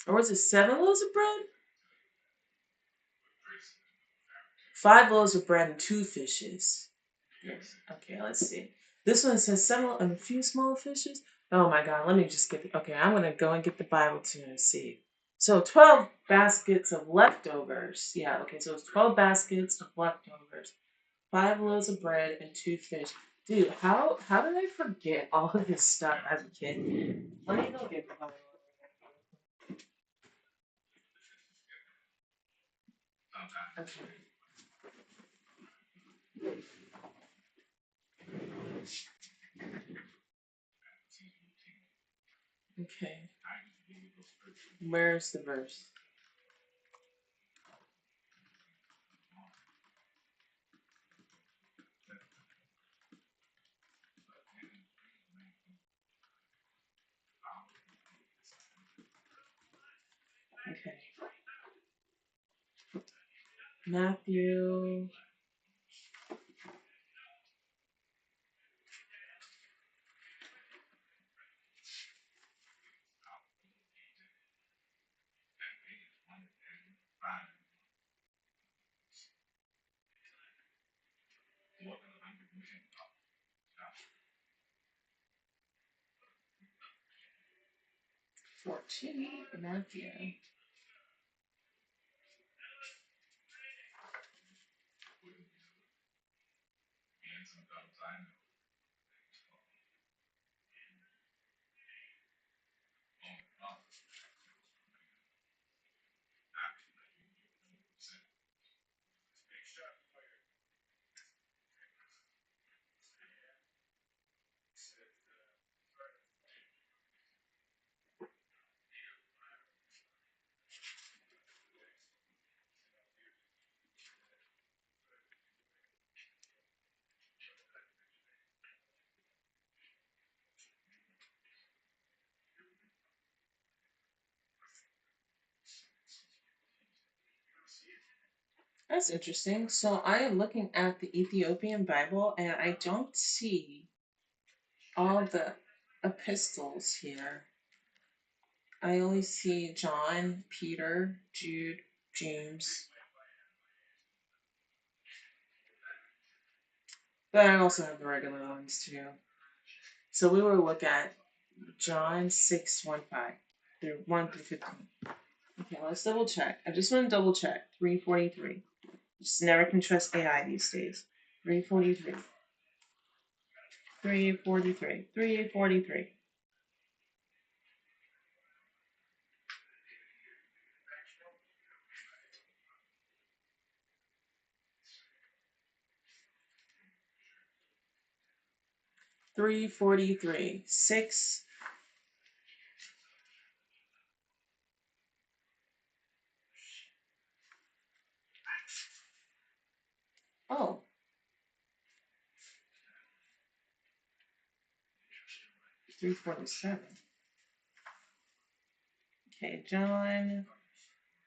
[SPEAKER 3] Or was it 7 loaves of bread? 5 loaves of bread and 2 fishes. Yes. Okay, let's see. This one says several and a few small fishes. Oh my god, let me just get okay, I'm gonna go and get the Bible too and see. So 12 baskets of leftovers. Yeah, okay, so it's 12 baskets of leftovers, 5 loaves of bread, and 2 fish. Dude, how did I forget all of this stuff as a kid? Let me go get the Bible. Okay. Okay. Where's the verse? Okay. Matthew 14. Matthew. That's interesting. So I am looking at the Ethiopian Bible and I don't see all the epistles here. I only see John, Peter, Jude, James. But I also have the regular ones too. So we will look at John 6:15 through 1 through 15. Okay, let's double check. I just want to double check. 343. Just never can trust AI these days. 343. 343. 343. 343. 6. Oh, 347. Okay, John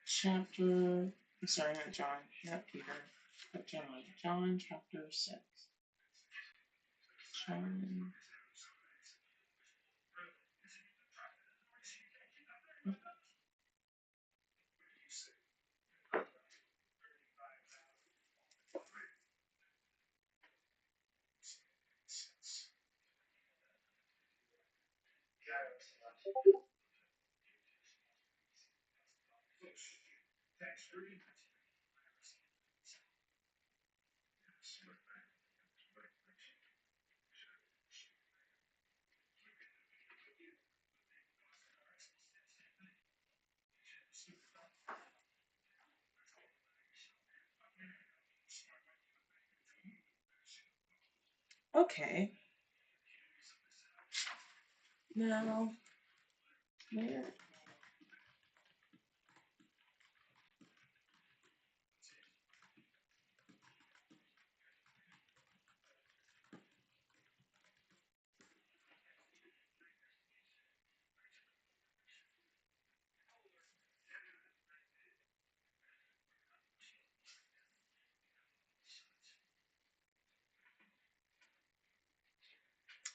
[SPEAKER 3] chapter. I'm sorry, not John, not Peter, but John. John chapter 6. John. Okay. Now, where?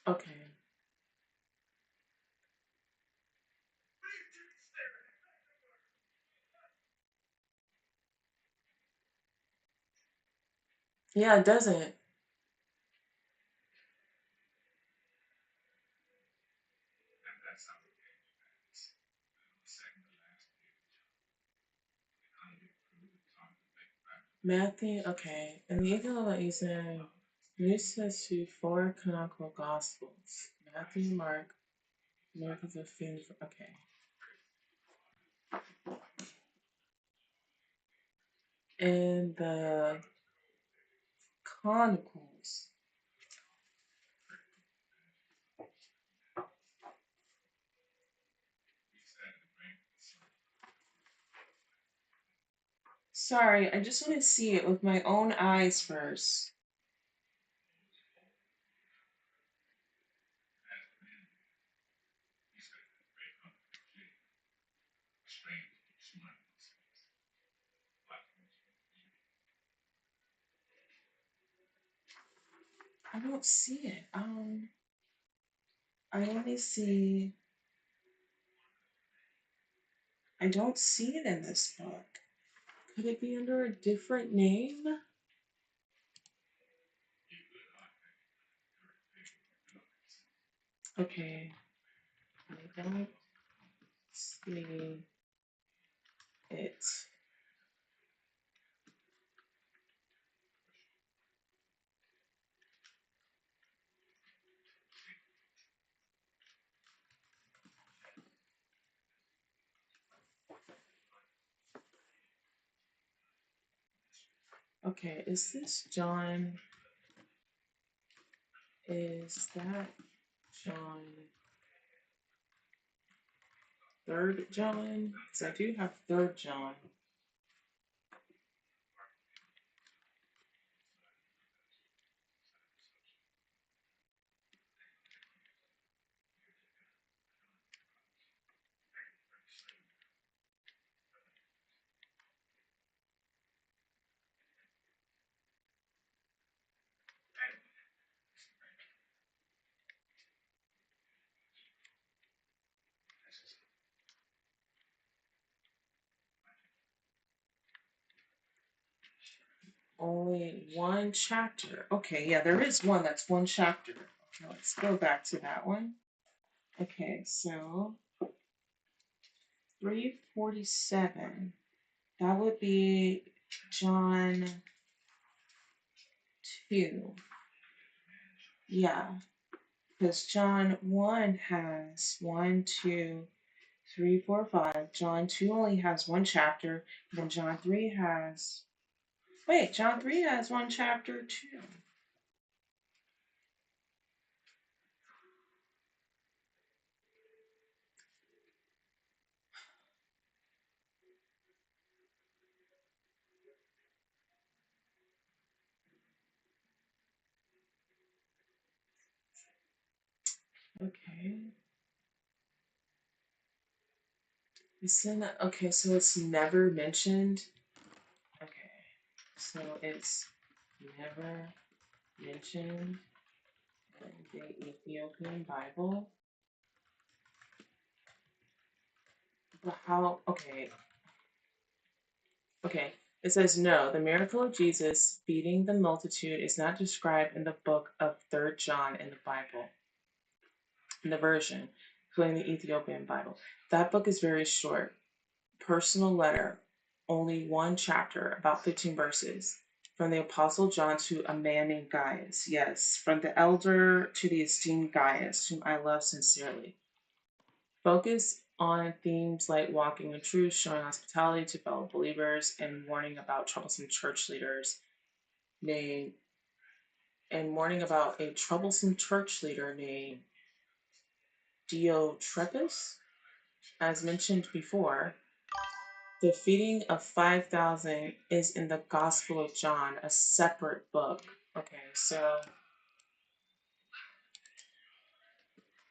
[SPEAKER 3] Okay. Yeah, it doesn't. Matthew, okay. And the Eagle that you said, this says to four canonical gospels: Matthew, Mark, Luke is a fiend. Okay. And the Chronicles. Sorry, I just want to see it with my own eyes first. I don't see it. I only see. I don't see it in this book. Could it be under a different name? Okay. I don't see it. Okay, is this John? Is that John? Third John? Because I do have third John. Only one chapter. Okay, yeah, there is one that's one chapter. Okay, let's go back to that one. Okay, so 347. That would be John 2. Yeah, because John 1 has 1, 2, 3, 4, 5. John 2 only has one chapter. And then John 3 has. Wait, John 3 has one chapter too. Okay. Okay, so it's never mentioned. Okay, so it's never mentioned in the Ethiopian Bible. But how? Okay. Okay. It says no. The miracle of Jesus feeding the multitude is not described in the book of 3rd John in the Bible, in the version, including the Ethiopian Bible. That book is very short. Personal letter, only one chapter, about 15 verses. From the Apostle John to a man named Gaius. Yes, from the elder to the esteemed Gaius, whom I love sincerely. Focus on themes like walking in truth, showing hospitality to fellow believers, and warning about troublesome church leaders named and warning about a troublesome church leader named Diotrephes. As mentioned before, the feeding of 5,000 is in the Gospel of John, a separate book. Okay, so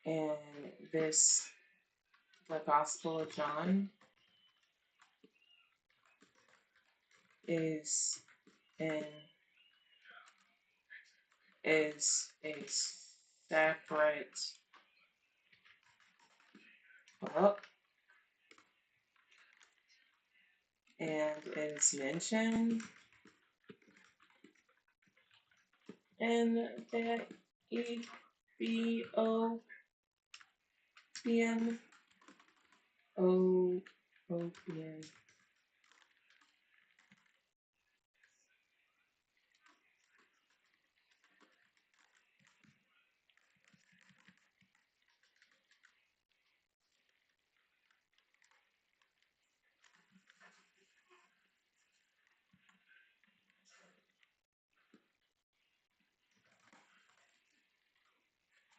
[SPEAKER 3] and this the Gospel of John is in is a separate book and is mentioned in the Ethiopian Ethiopian.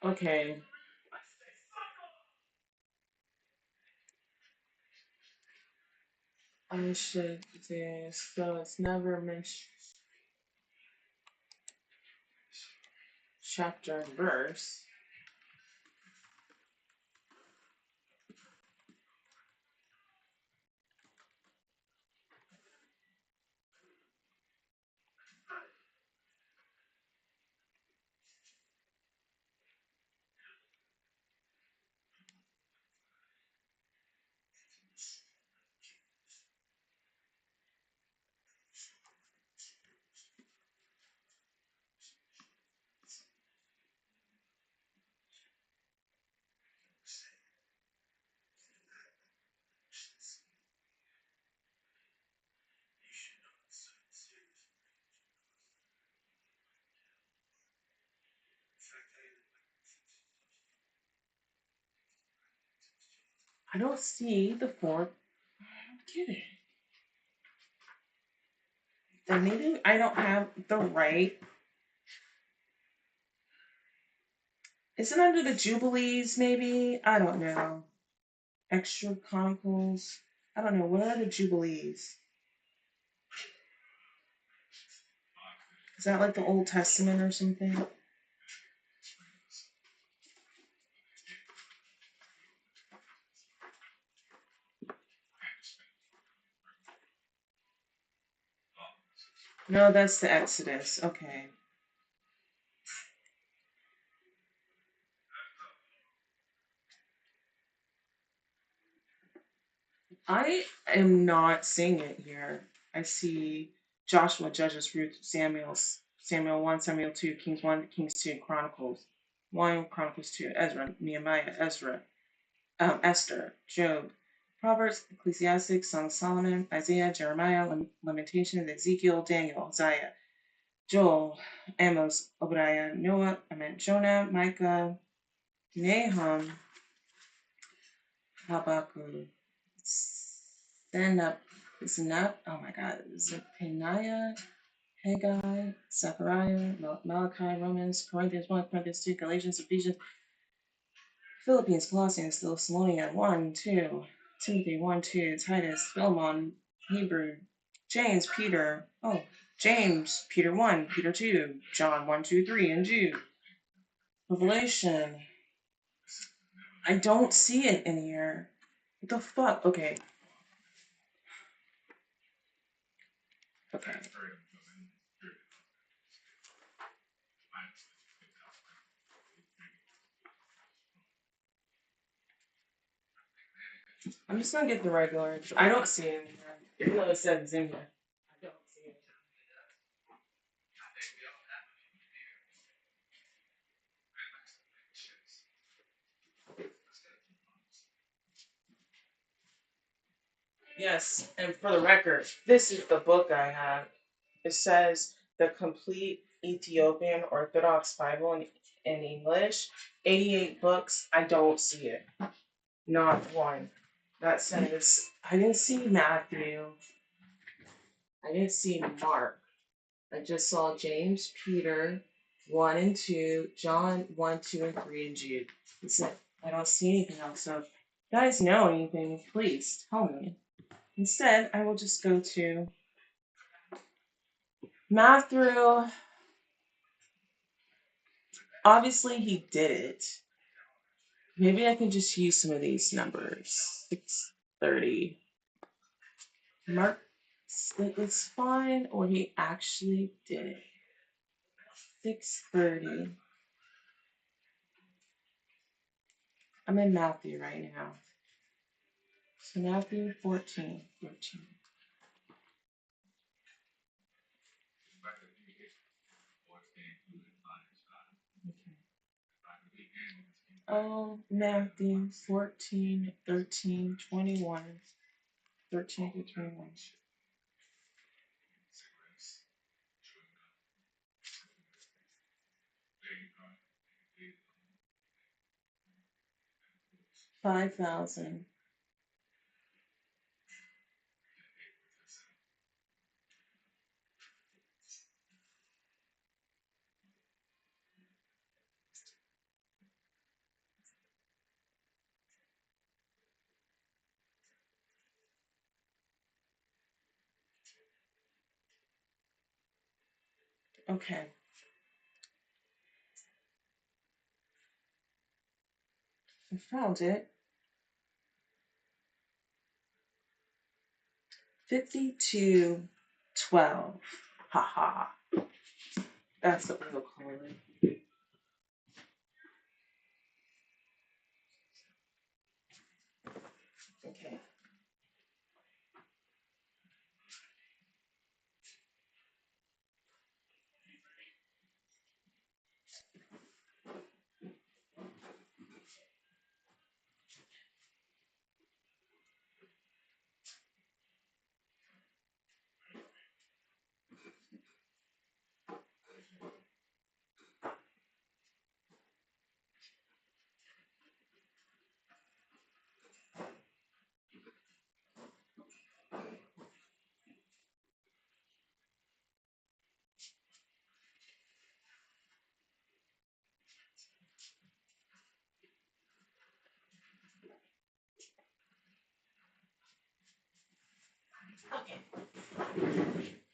[SPEAKER 3] Okay. I should say so it's never mentioned chapter and verse. I don't see the fourth. I don't get it. Then maybe I don't have the right. Is it under the Jubilees, maybe? I don't know. Extra Chronicles. I don't know. What are the Jubilees? Is that like the Old Testament or something? No, that's the Exodus. Okay. I am not seeing it here. I see Joshua, Judges, Ruth, Samuel 1, Samuel 2, Kings 1, Kings 2, Chronicles 1, Chronicles 2, Ezra, Nehemiah, Esther, Job, Proverbs, Ecclesiastes, Song of Solomon, Isaiah, Jeremiah, Lamentations, Ezekiel, Daniel, Isaiah, Joel, Amos, Obadiah, Jonah, Micah, Nahum, Habakkuk, Zephaniah, oh my God, Zephaniah, Haggai, Zechariah, Malachi, Romans, Corinthians 1, Corinthians 2, Galatians, Ephesians, Philippians, Colossians, Thessalonians 1, 2, Timothy 1, 2, Titus, Philemon, Hebrew, James, Peter, James, Peter 1, Peter 2, John 1, 2, 3, and Jude. Revelation. I don't see it in here. What the fuck? Okay. I'm just gonna get the regular. I don't see it in here. Even though it says it's in here. I don't see it. Yes, and for the record, this is the book I have. It says the complete Ethiopian Orthodox Bible in English. 88 books. I don't see it. Not one. That says, I didn't see Matthew. I didn't see Mark. I just saw James, Peter, 1 and 2, John 1, 2, and 3, and Jude. That's it. I don't see anything else. So if you guys know anything, please tell me. Instead, I will just go to Matthew. Obviously, he did it. Maybe I can just use some of these numbers. 630. Mark, it's fine, or he actually did it. 630. I'm in Matthew right now. So Matthew 14. Okay. Matthew 14, 13, 21. 13 to 21. 5,000. Okay. I found it. 5212. Haha. That's what we'll call it. Okay.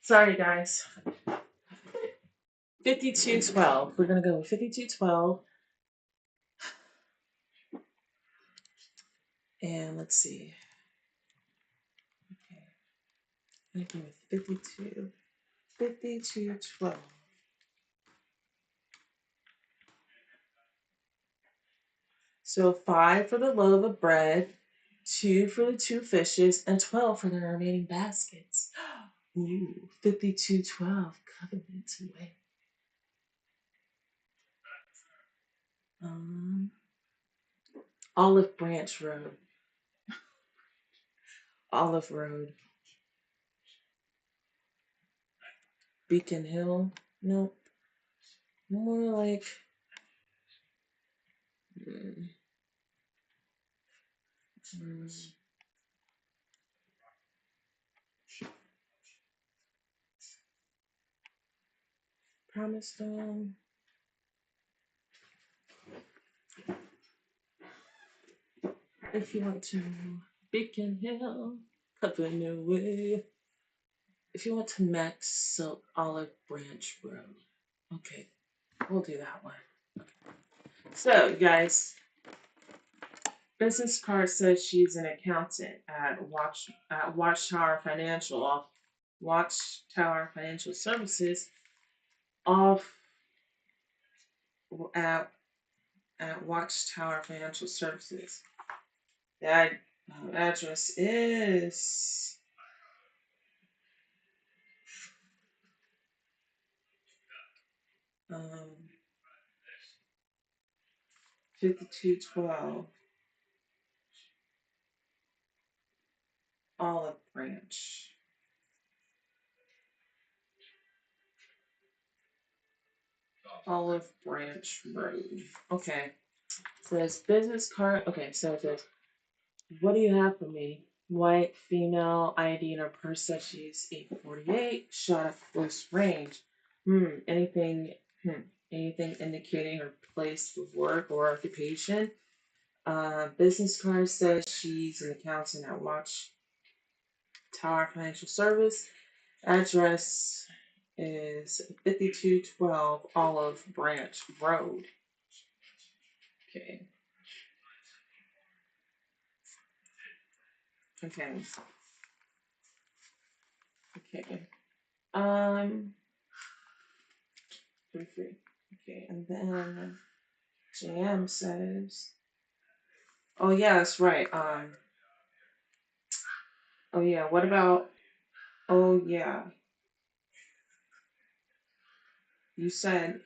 [SPEAKER 3] Sorry, guys. 5212. We're going to go with 5212. And let's see. Okay. I'm going with 52. 5212. So 5 for the loaf of bread, 2 for the 2 fishes, and 12 for the remaining baskets. Ooh, 5212 Covenant Way. Olive Branch Road. Olive Road. Beacon Hill. Nope. More like mm, mm, Promise Stone. If you want to Beacon Hill, Covenant Way. If you want to max so Olive Branch Road. Okay, we'll do that one. So, you guys, business card says she's an accountant at Watchtower Financial Services off at Watchtower Financial Services. That address is 5212 Olive Branch. Olive Branch Road. Okay. Says business card. Okay, so it says, what do you have for me? White, female, ID in her purse says she's 848, shot at close range. Anything, anything indicating her place of work or occupation? Business card says she's an accountant at Watch Tower Financial Service. Address is 5212 Olive Branch Road. Okay. Okay. Okay. Free. Okay, and then JM says, oh yeah, that's right. Oh yeah, what about, oh yeah, you said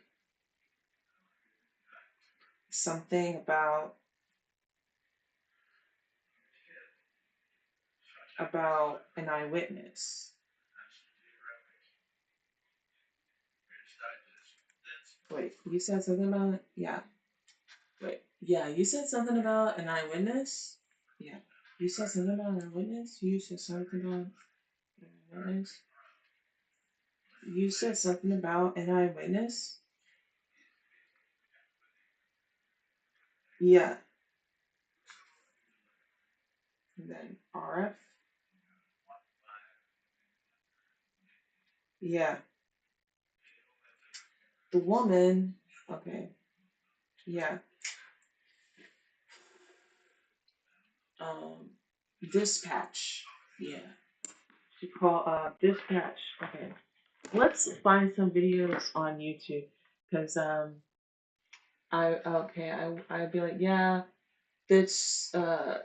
[SPEAKER 3] something about an eyewitness. Wait, you said something about, yeah. Wait, yeah, you said something about an eyewitness? Yeah. You said something about an eyewitness? You said something about an eyewitness? You said something about an eyewitness? Yeah. And then RF? Yeah. The woman, okay. Yeah. Um, dispatch. Yeah. You call dispatch. Okay. Let's find some videos on YouTube because I'd be like, yeah, this yeah,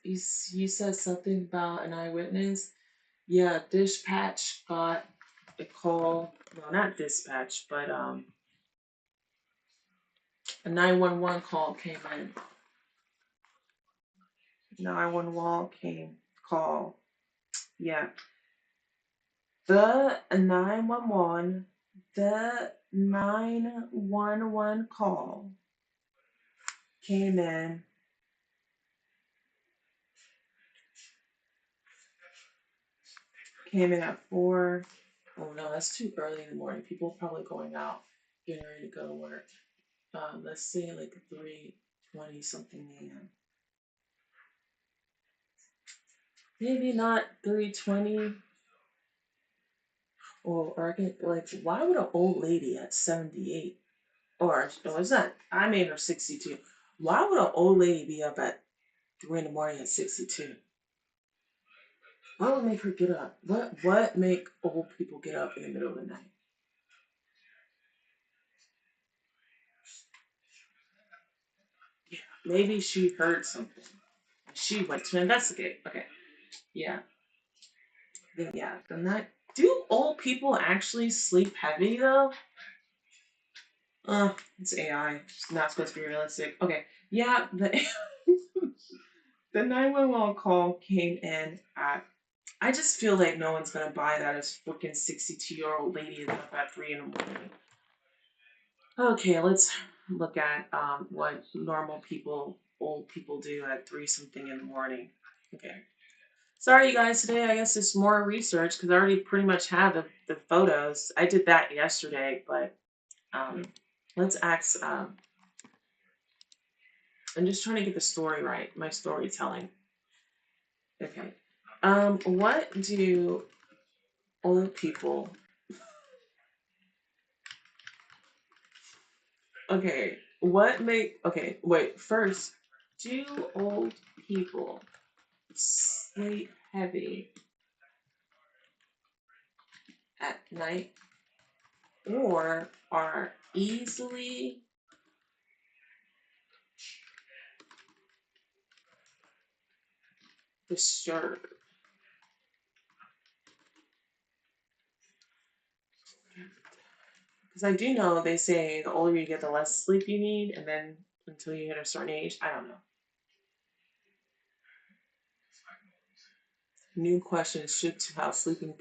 [SPEAKER 3] he said something about an eyewitness. Yeah, dispatch got a call. Well, not dispatch, but a 911 call came in. 911 call. Yeah. The 911 call came in at 4. Oh no, that's too early in the morning. People are probably going out, getting ready to go to work. Let's say like 3:20 something a.m. Maybe not 3:20. Or I can like, why would an old lady at 78, or no, it's not. I made her 62. Why would an old lady be up at 3 in the morning at 62? What would make her get up? What make old people get up in the middle of the night? Yeah, maybe she heard something. She went to investigate. Okay, yeah. Yeah, the night. Do old people actually sleep heavy though? It's AI. It's not supposed to be realistic. Okay, yeah, the the 911 call came in at. I just feel like no one's gonna buy that as freaking 62-year-old lady is up at 3 in the morning. Okay, let's look at what normal people, old people do at 3 something in the morning. Okay. Sorry, you guys. Today, I guess it's more research because I already pretty much have the photos. I did that yesterday, but let's ask. I'm just trying to get the story right. My storytelling. Okay. What do old people? Okay. What make? Okay. Wait. First, do old people sleep heavy at night or are easily disturbed? Because I do know they say the older you get, the less sleep you need, and then until you hit a certain age, I don't know. New questions should to how sleeping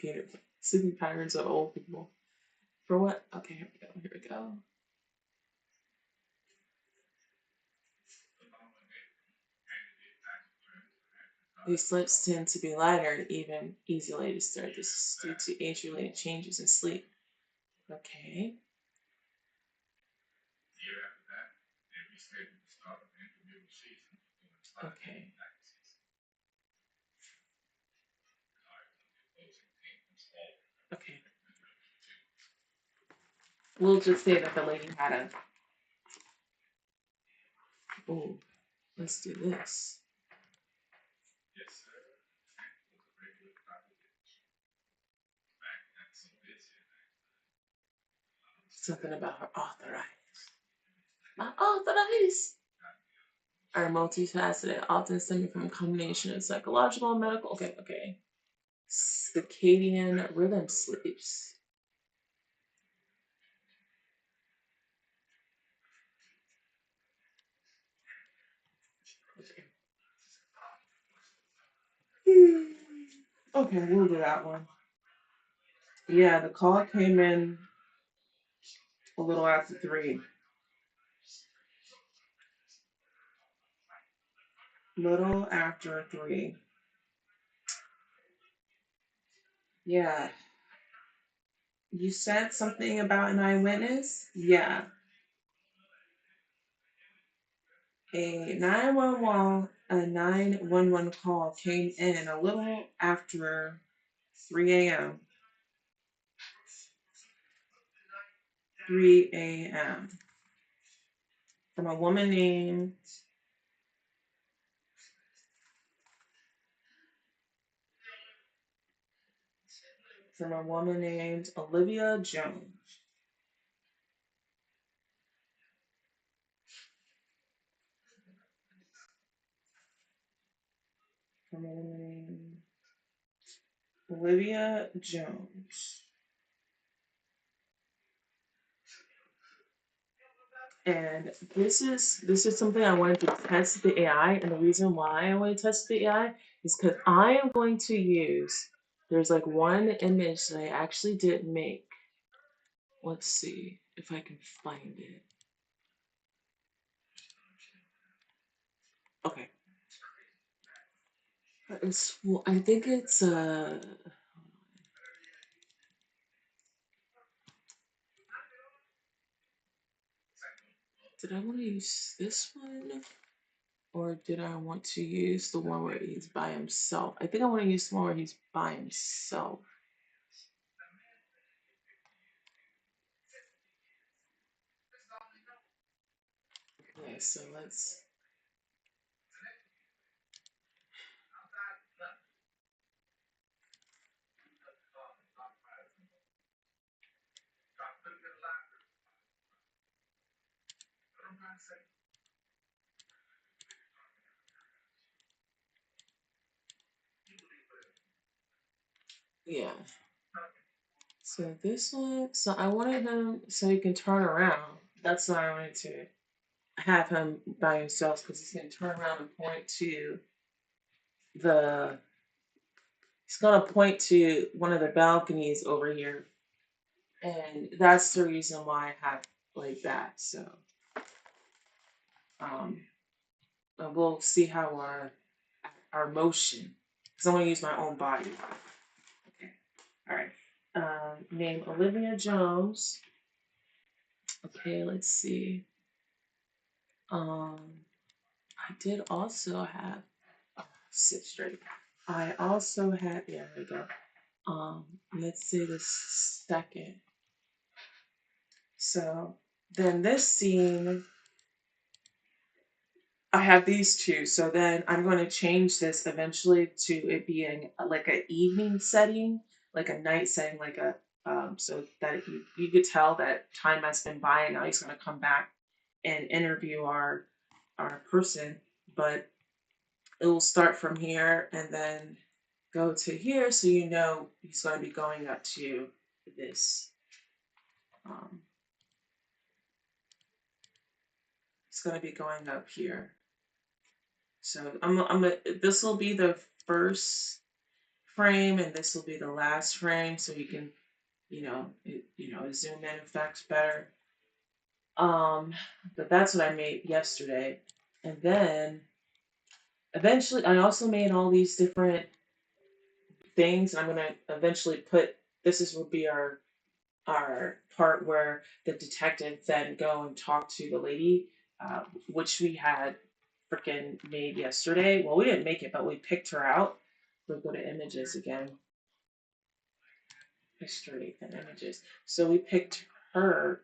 [SPEAKER 3] patterns of old people. For what? Okay, here we go. Here we go. These slips tend to be lighter and even easily disturbed. This is due to age-related changes in sleep. Okay. Okay. Okay. We'll just say that the lady had a. Oh, let's do this. Something about her arthritis. My arthritis are multifaceted, often stemming from a combination of psychological and medical. Okay, okay. Circadian rhythm sleeps. Okay. Okay, we'll do that one. Yeah, the call came in a little after 3. Little after 3. Yeah. You said something about an eyewitness? Yeah. A 911 call came in a little after 3 a.m. 3 a.m. from a woman named Olivia Jones. From a woman named Olivia Jones. And this is something I wanted to test the AI, and the reason why I want to test the AI is because I am going to use. There's like one image that I actually did make. Let's see if I can find it. Okay. I think it's did I want to use this one? Or did I want to use the one where he's by himself? I think I want to use the one where he's by himself. Okay, so let's. Yeah. So this one, so I wanted him so he can turn around. That's why I wanted to have him by himself because he's gonna turn around and point to the. He's gonna point to one of the balconies over here, and that's the reason why I have like that. So, um, and we'll see how our motion. Because I want to use my own body. Okay. All right. Name Olivia Jones. Okay, let's see. Um, I did also have sit straight. I also had yeah, there we go. Let's see the second. So then this scene, I have these two. So then I'm going to change this eventually to it being like an evening setting, like a night setting, like a so that you could tell that time has been by and now he's going to come back and interview our person, but it will start from here and then go to here, so you know he's going to be going up to this. Um, it's going to be going up here. So this will be the first frame, and this will be the last frame, so you can, zoom in effects better. But that's what I made yesterday, and then eventually I also made all these different things. I'm gonna eventually put this is will be our part where the detective then go and talk to the lady, which we had freaking made yesterday. Well, we didn't make it, but we picked her out. We'll go to images again. History and images. So we picked her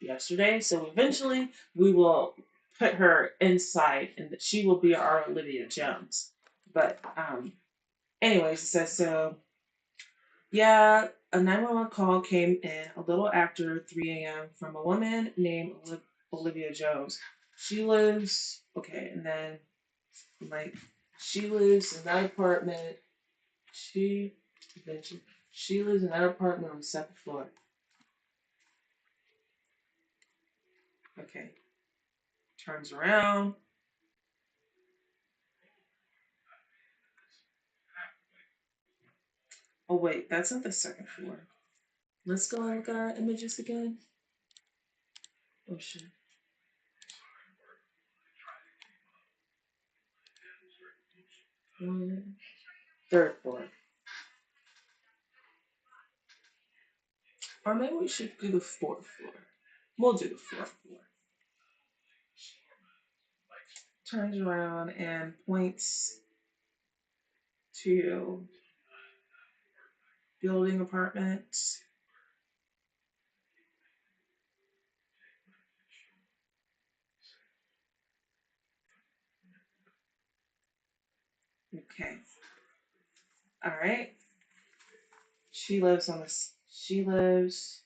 [SPEAKER 3] yesterday. So eventually we will put her inside, and she will be our Olivia Jones. But anyways, it says so. Yeah, a 911 call came in a little after 3 a.m. from a woman named Olivia Jones. She lives, okay, and then like she lives in that apartment. She, then she lives in that apartment on the second floor. Okay, turns around. Oh wait, that's not the second floor. Let's go and look at our images again. Oh shit. Third floor. Or maybe we should do the fourth floor. We'll do the fourth floor. Turns around and points to building apartments. Okay. All right. She lives on this. She lives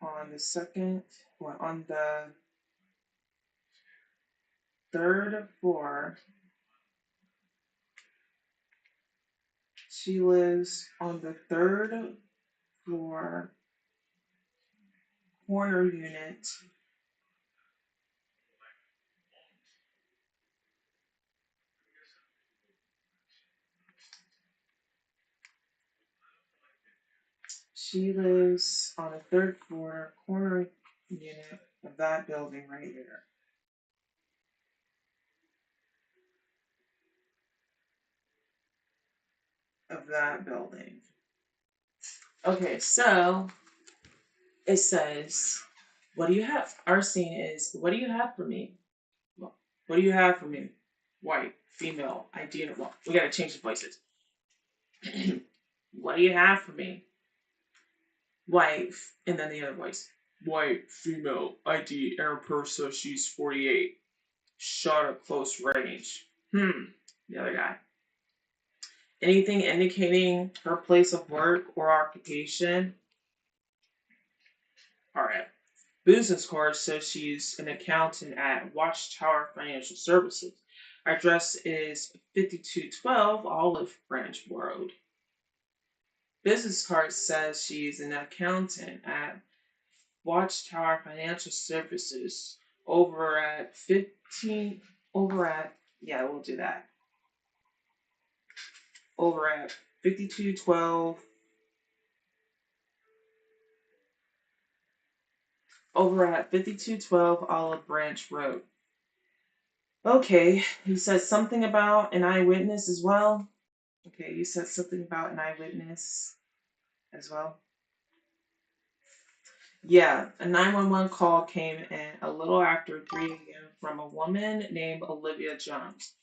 [SPEAKER 3] on the second, or on the third floor. She lives on the third floor corner unit. She lives on the third floor corner unit of that building right here. Of that building. Okay, so it says, what do you have? Our scene is, what do you have for me? What do you have for me? White, female, ID. Well, we gotta change the voices. What do you have for me? White, and then the other voice. White, female, ID, Aaron Persa, she's 48. Shot at close range. The other guy. Anything indicating her place of work or occupation? Alright. business card says she's an accountant at Watchtower Financial Services. Our address is 5212 Olive Branch Road. Business card says she's an accountant at Watchtower Financial Services over at 15 over at yeah, we'll do that. Over at 5212 over at 5212 Olive Branch Road. Okay, you said something about an eyewitness as well. Okay, you said something about an eyewitness as well. Yeah, a 911 call came in a little after 3 a.m. from a woman named Olivia Jones.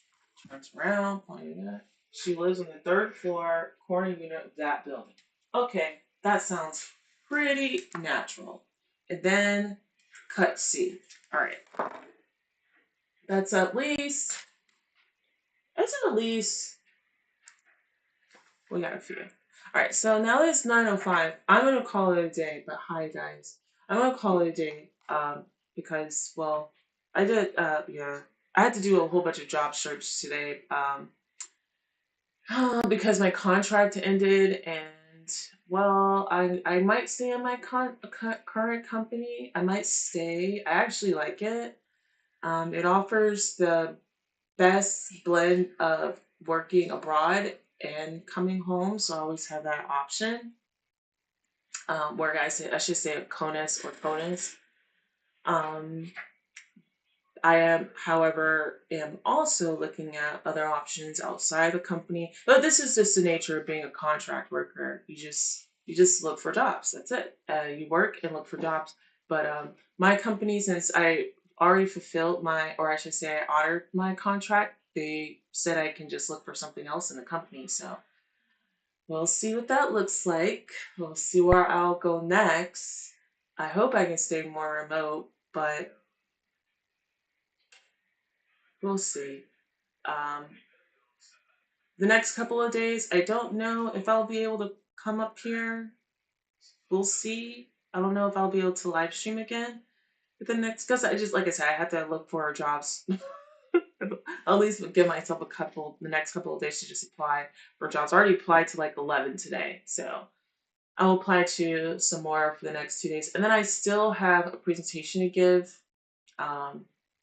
[SPEAKER 3] Turns around, pointing at. She lives on the third floor, corner unit of that building. Okay, that sounds pretty natural. And then cut C. All right, that's at least. That's at least. We got a few. All right, so now it's 9:05. I'm gonna call it a day. But hi guys, I'm gonna call it a day. Because well, I did. Yeah, I had to do a whole bunch of job search today. Because my contract ended, and well, I might stay in my current company. I might stay. I actually like it. It offers the best blend of working abroad and coming home, so I always have that option. Where I should say CONUS or CONUS. Um, I am, however, am also looking at other options outside the company. But this is just the nature of being a contract worker. You just look for jobs. That's it. You work and look for jobs. But my company, since I already fulfilled my, or I should say, I honored my contract, they said I can just look for something else in the company. So we'll see what that looks like. We'll see where I'll go next. I hope I can stay more remote, but we'll see. Um, the next couple of days, I don't know if I'll be able to come up here. We'll see. I don't know if I'll be able to live stream again. But the next, because I just, like I said, I had to look for jobs. At least give myself the next couple of days to just apply for jobs. I already applied to like 11 today. So I'll apply to some more for the next 2 days. And then I still have a presentation to give.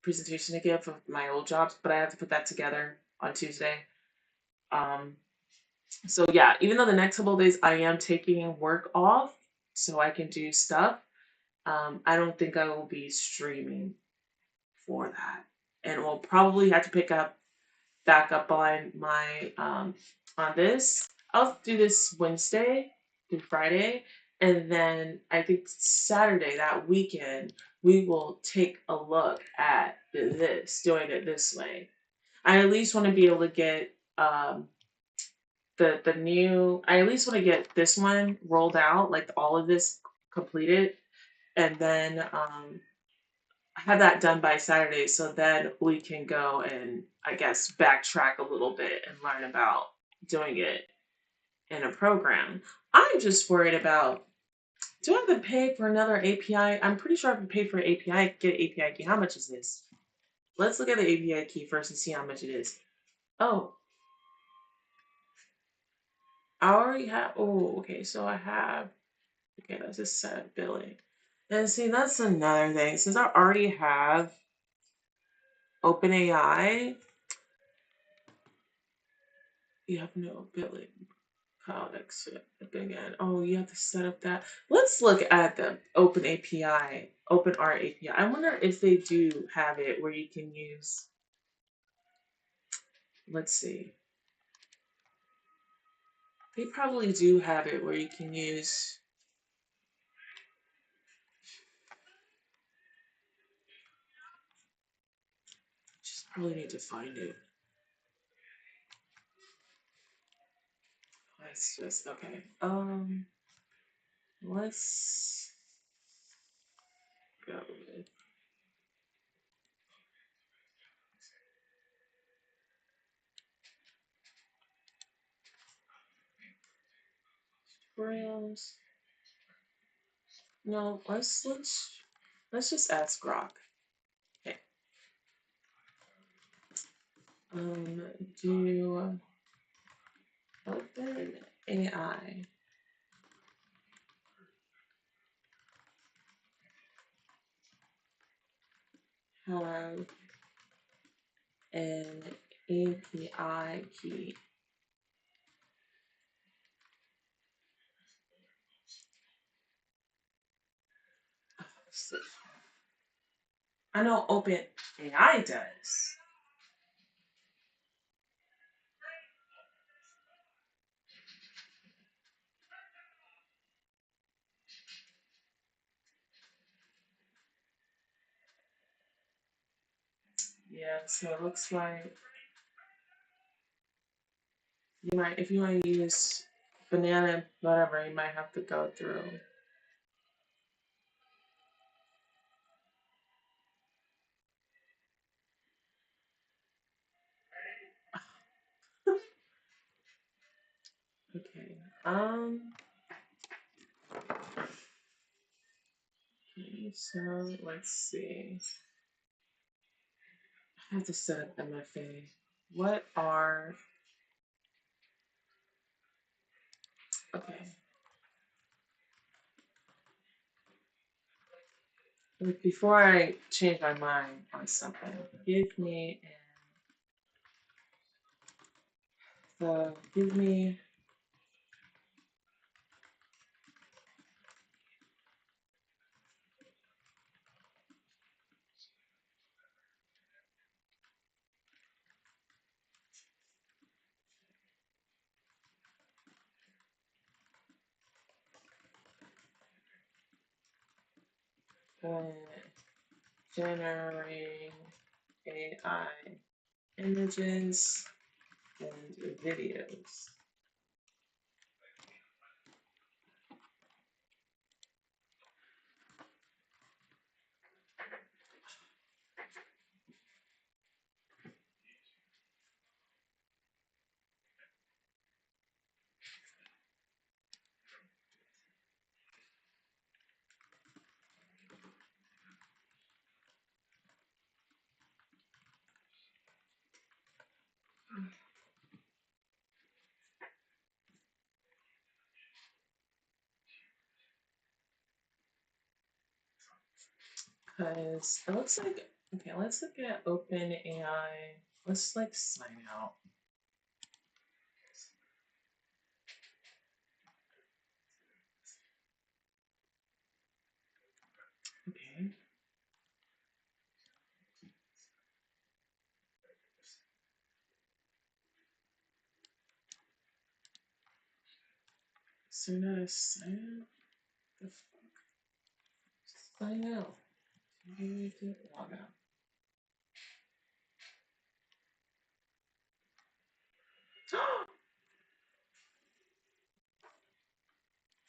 [SPEAKER 3] For my old jobs, but I have to put that together on Tuesday. Um, so yeah, even though the next couple of days I am taking work off so I can do stuff, I don't think I will be streaming for that. And we'll probably have to pick up back up on my on this. I'll do this Wednesday through Friday, and then I think Saturday that weekend we will take a look at this doing it this way. I at least want to be able to get the new. I at least want to get this one rolled out, like all of this completed, and then have that done by Saturday, so then we can go and I guess backtrack a little bit and learn about doing it in a program. I'm just worried about, do I have to pay for another API? I'm pretty sure I have to pay for an API, get an API key. How much is this? Let's look at the API key first and see how much it is. Oh, I already have, oh, okay, so I have, okay, that's just set billing. And see, that's another thing. Since I already have OpenAI, you have no billing. Cloud exit again. Oh, you have to set up that. Let's look at the Open API, OpenArt API. I wonder if they do have it where you can use. Let's see. They probably do have it where you can use. Just probably need to find it. Let's just okay. Let's go with tutorials. No, let's Let's just ask Grok. Okay. Do OpenAI have an API key? I know OpenAI does. Yeah, so it looks like you might, if you want to use banana, whatever, you might have to go through. Okay. Okay, so let's see. I have to set up MFA. What are, okay. Before I change my mind on something, give me give me generating AI images and videos. Because it looks like, okay, let's look at OpenAI. Let's like sign out. Okay. So now sign out? The fuck? Sign out. You need to log out.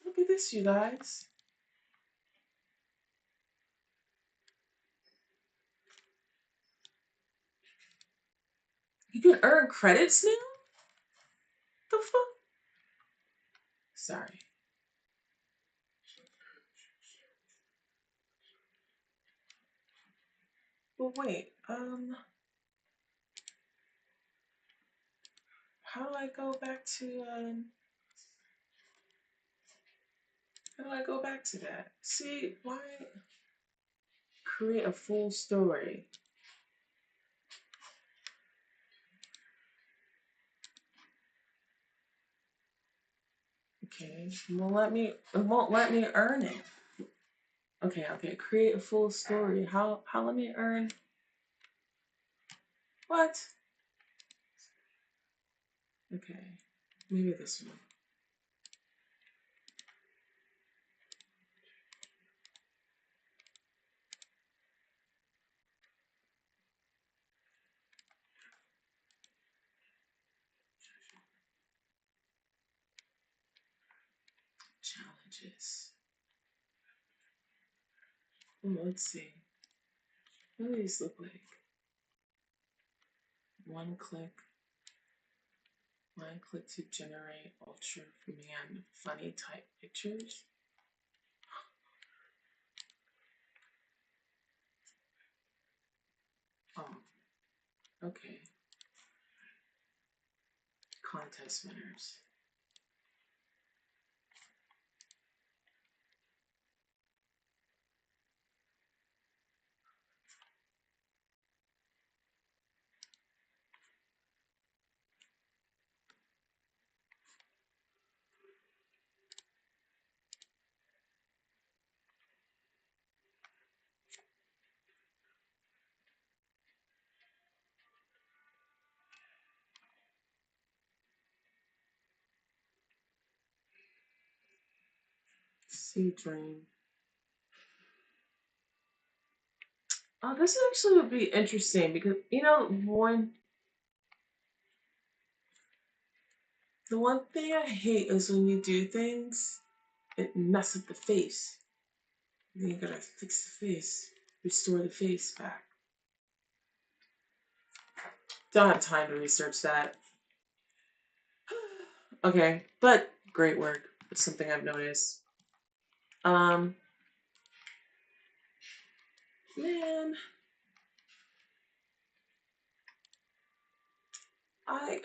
[SPEAKER 3] Look at this, you guys. You can earn credits now? The fuck? Sorry. But wait, how do I go back to, how do I go back to that? See, why create a full story? Okay, it won't let me earn it. Okay, create a full story. How let me earn? What? Okay, maybe this one. Challenges. Oh, let's see. What do these look like? One click to generate ultra man funny type pictures. Oh, okay. Contest winners. Sea Dream. Oh, this actually would be interesting because the one thing I hate is when you do things, it mess up the face. Then you gotta fix the face, restore the face back. Don't have time to research that. Okay, but great work. It's something I've noticed. Um, man,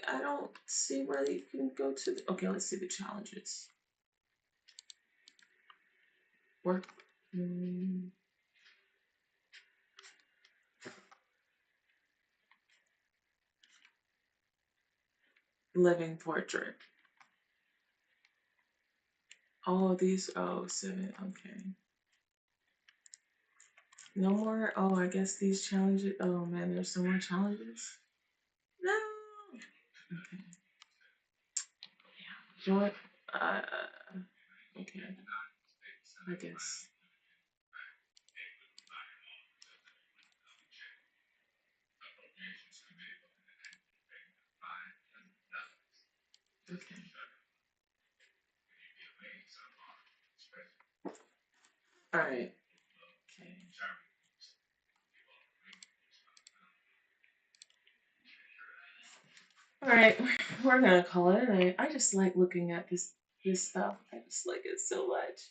[SPEAKER 3] I don't see where you can go to. Okay, let's see the challenges. Work. Living portrait. Oh, these. Oh, seven. Okay. No more. Oh, I guess these challenges. Oh man, there's some more challenges. No. Okay. You know what? Uh, okay. I guess. Okay. All right. Okay. All right. We're gonna call it a night. I just like looking at this stuff. I just like it so much.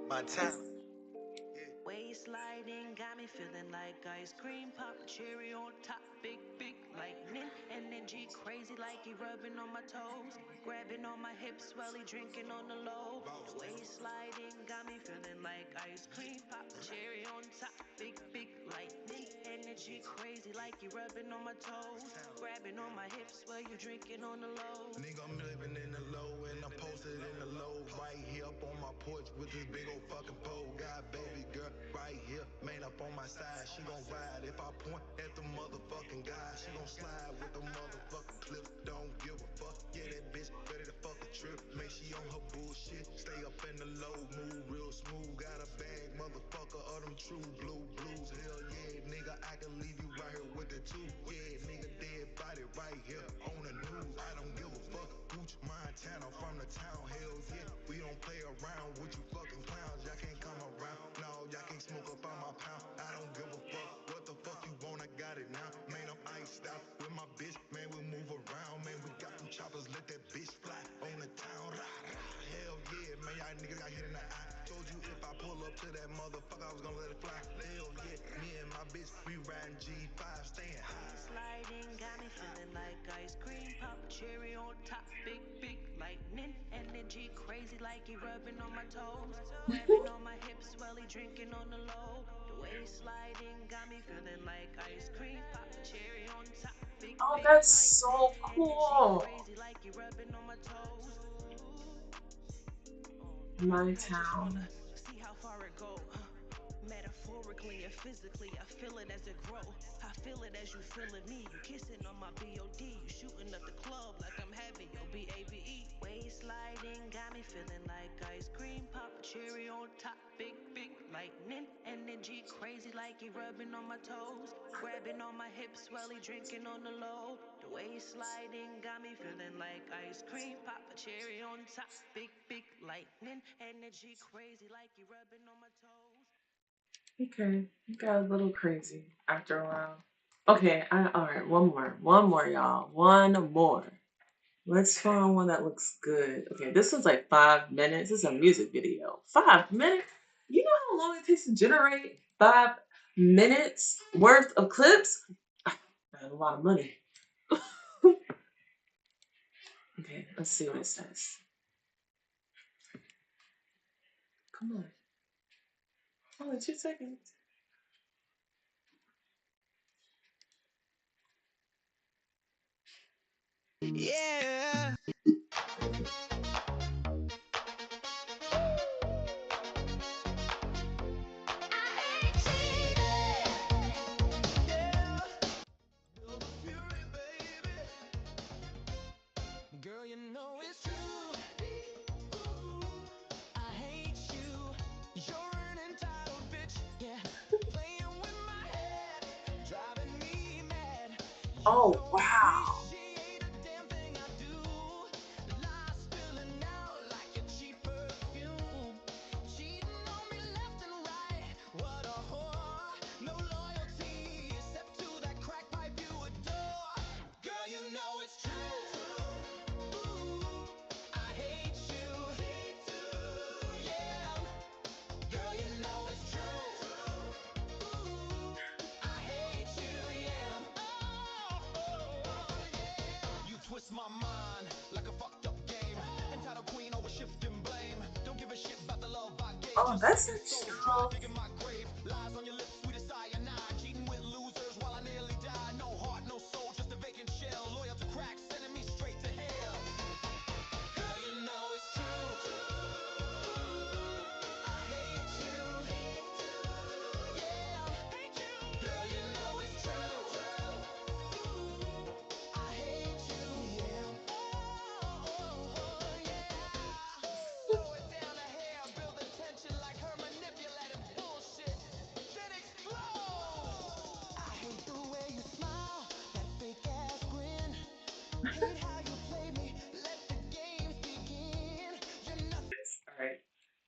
[SPEAKER 4] Montana.
[SPEAKER 6] Waist sliding got me feeling like ice cream pop, cherry on top, big, big lightning, energy crazy like he rubbing on my toes, grabbing on my hips while he drinking on the low. The waist sliding got me feeling like ice cream pop, cherry on top, big, big lightning, energy crazy like he rubbing on my toes, grabbing on my hips while you drinking on the low.
[SPEAKER 4] Nigga, I'm living in the low and I'm posted in the low. Right here up on my porch with this big old fucking pole. Got baby girl right here, man up on my side. She gon' ride if I point at the motherfucking guy. She gon' slide with the motherfucking clip. Don't give a fuck. Yeah, that bitch ready to fuck a trip. Make she on her bullshit. Stay up in the low, move real smooth. Got a bag, motherfucker, of them true blue blues. Hell yeah, nigga, I can leave you right here with the two. Yeah, nigga, dead body right here on the news. I don't give a fuck. Gooch, Montana, from the town. Hell yeah, we don't play around with you fucking clowns. Y'all can't come around. No, y'all can't smoke up on my pound. I don't give a fuck. What the fuck you want? I got it now. Man, I'm iced out with my bitch. Man, we move around. Man, we got them choppers. Let that bitch fly on the town. Rah, rah. Hell yeah, man, y'all niggas got hit in the eye. Told you if I pull up to that motherfucker, I was gonna let it fly. Hell yeah, me and my bitch, we riding G5, staying high.
[SPEAKER 6] Sliding got me feeling like ice cream pop, cherry on top, big, big lightning, energy crazy like he rubbing on my toes, grabbing on my hips while he drinking on the low. The way sliding got me feeling like ice cream pop, cherry on top, big,
[SPEAKER 3] Oh,
[SPEAKER 6] big
[SPEAKER 3] that's
[SPEAKER 6] lightning,
[SPEAKER 3] so
[SPEAKER 6] energy
[SPEAKER 3] cool.
[SPEAKER 6] crazy like he rubbing on my toes.
[SPEAKER 3] My
[SPEAKER 6] I just wanna
[SPEAKER 3] town.
[SPEAKER 6] see how far it go. Metaphorically and physically, I feel it as it grow. I feel it as you feeling me. You kissing on my BOD. You shooting up the club like I'm having your BABE. Waist sliding got me feeling like ice cream pop, cherry on top, big, big lightning, energy crazy like he rubbing on my toes, grabbing on my hips while he drinking on the low. The waist sliding got me feeling like ice cream pop, cherry on top, big, big lightning, energy crazy like he rubbing on my toes.
[SPEAKER 3] Okay, it got a little crazy after a while. Okay, all right, one more, y'all. One more. Let's find one that looks good. Okay, this one's like 5 minutes. This is a music video. 5 minutes? You know how long it takes to generate 5 minutes worth of clips? That's a lot of money. Okay, let's see what it says. Come on. Only 2 seconds.
[SPEAKER 6] Yeah. Girl, you know it's true. I hate you. You're an entitled bitch. Yeah. Playing with my head. Driving me mad. You
[SPEAKER 3] Oh,
[SPEAKER 6] don't
[SPEAKER 3] wow.
[SPEAKER 6] appreciate a damn thing I do. Lies spilling out like a cheap perfume. Cheating on me left and right. What a whore. No loyalty except to that crack pipe you adore. Girl, you know it's true. I hate you. Yeah. Girl, you know it's true. I hate you. Yeah. You twist my mind like a fucked up game. Entitled queen over shifting blame. Don't give a shit about the love I gave.
[SPEAKER 3] Oh,
[SPEAKER 6] Just
[SPEAKER 3] that's
[SPEAKER 6] sucking
[SPEAKER 3] a
[SPEAKER 6] souls dry,
[SPEAKER 3] strong.
[SPEAKER 6] digging my grave. Lies on your lips, sweet as cyanide. Cheating with losers while I nearly died. No heart, no soul, just a vacant shell. Loyal to cracks, sending me straight to hell. Girl, you know it's true. I hate you. Yeah. Girl, you know it's true. I hate you. Yeah. Yeah. Slow it down a hair, build the tension like her manipulative bullshit. Then explode. I hate the way you smile, that fake ass grin. Hate how you play me. Let the games begin. You're nothing.
[SPEAKER 3] All right.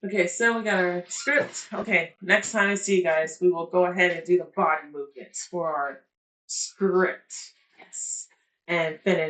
[SPEAKER 3] Okay, so we got our script. Okay, next time I see you guys, we will go ahead and do the body movements for our script. Yes. And finish.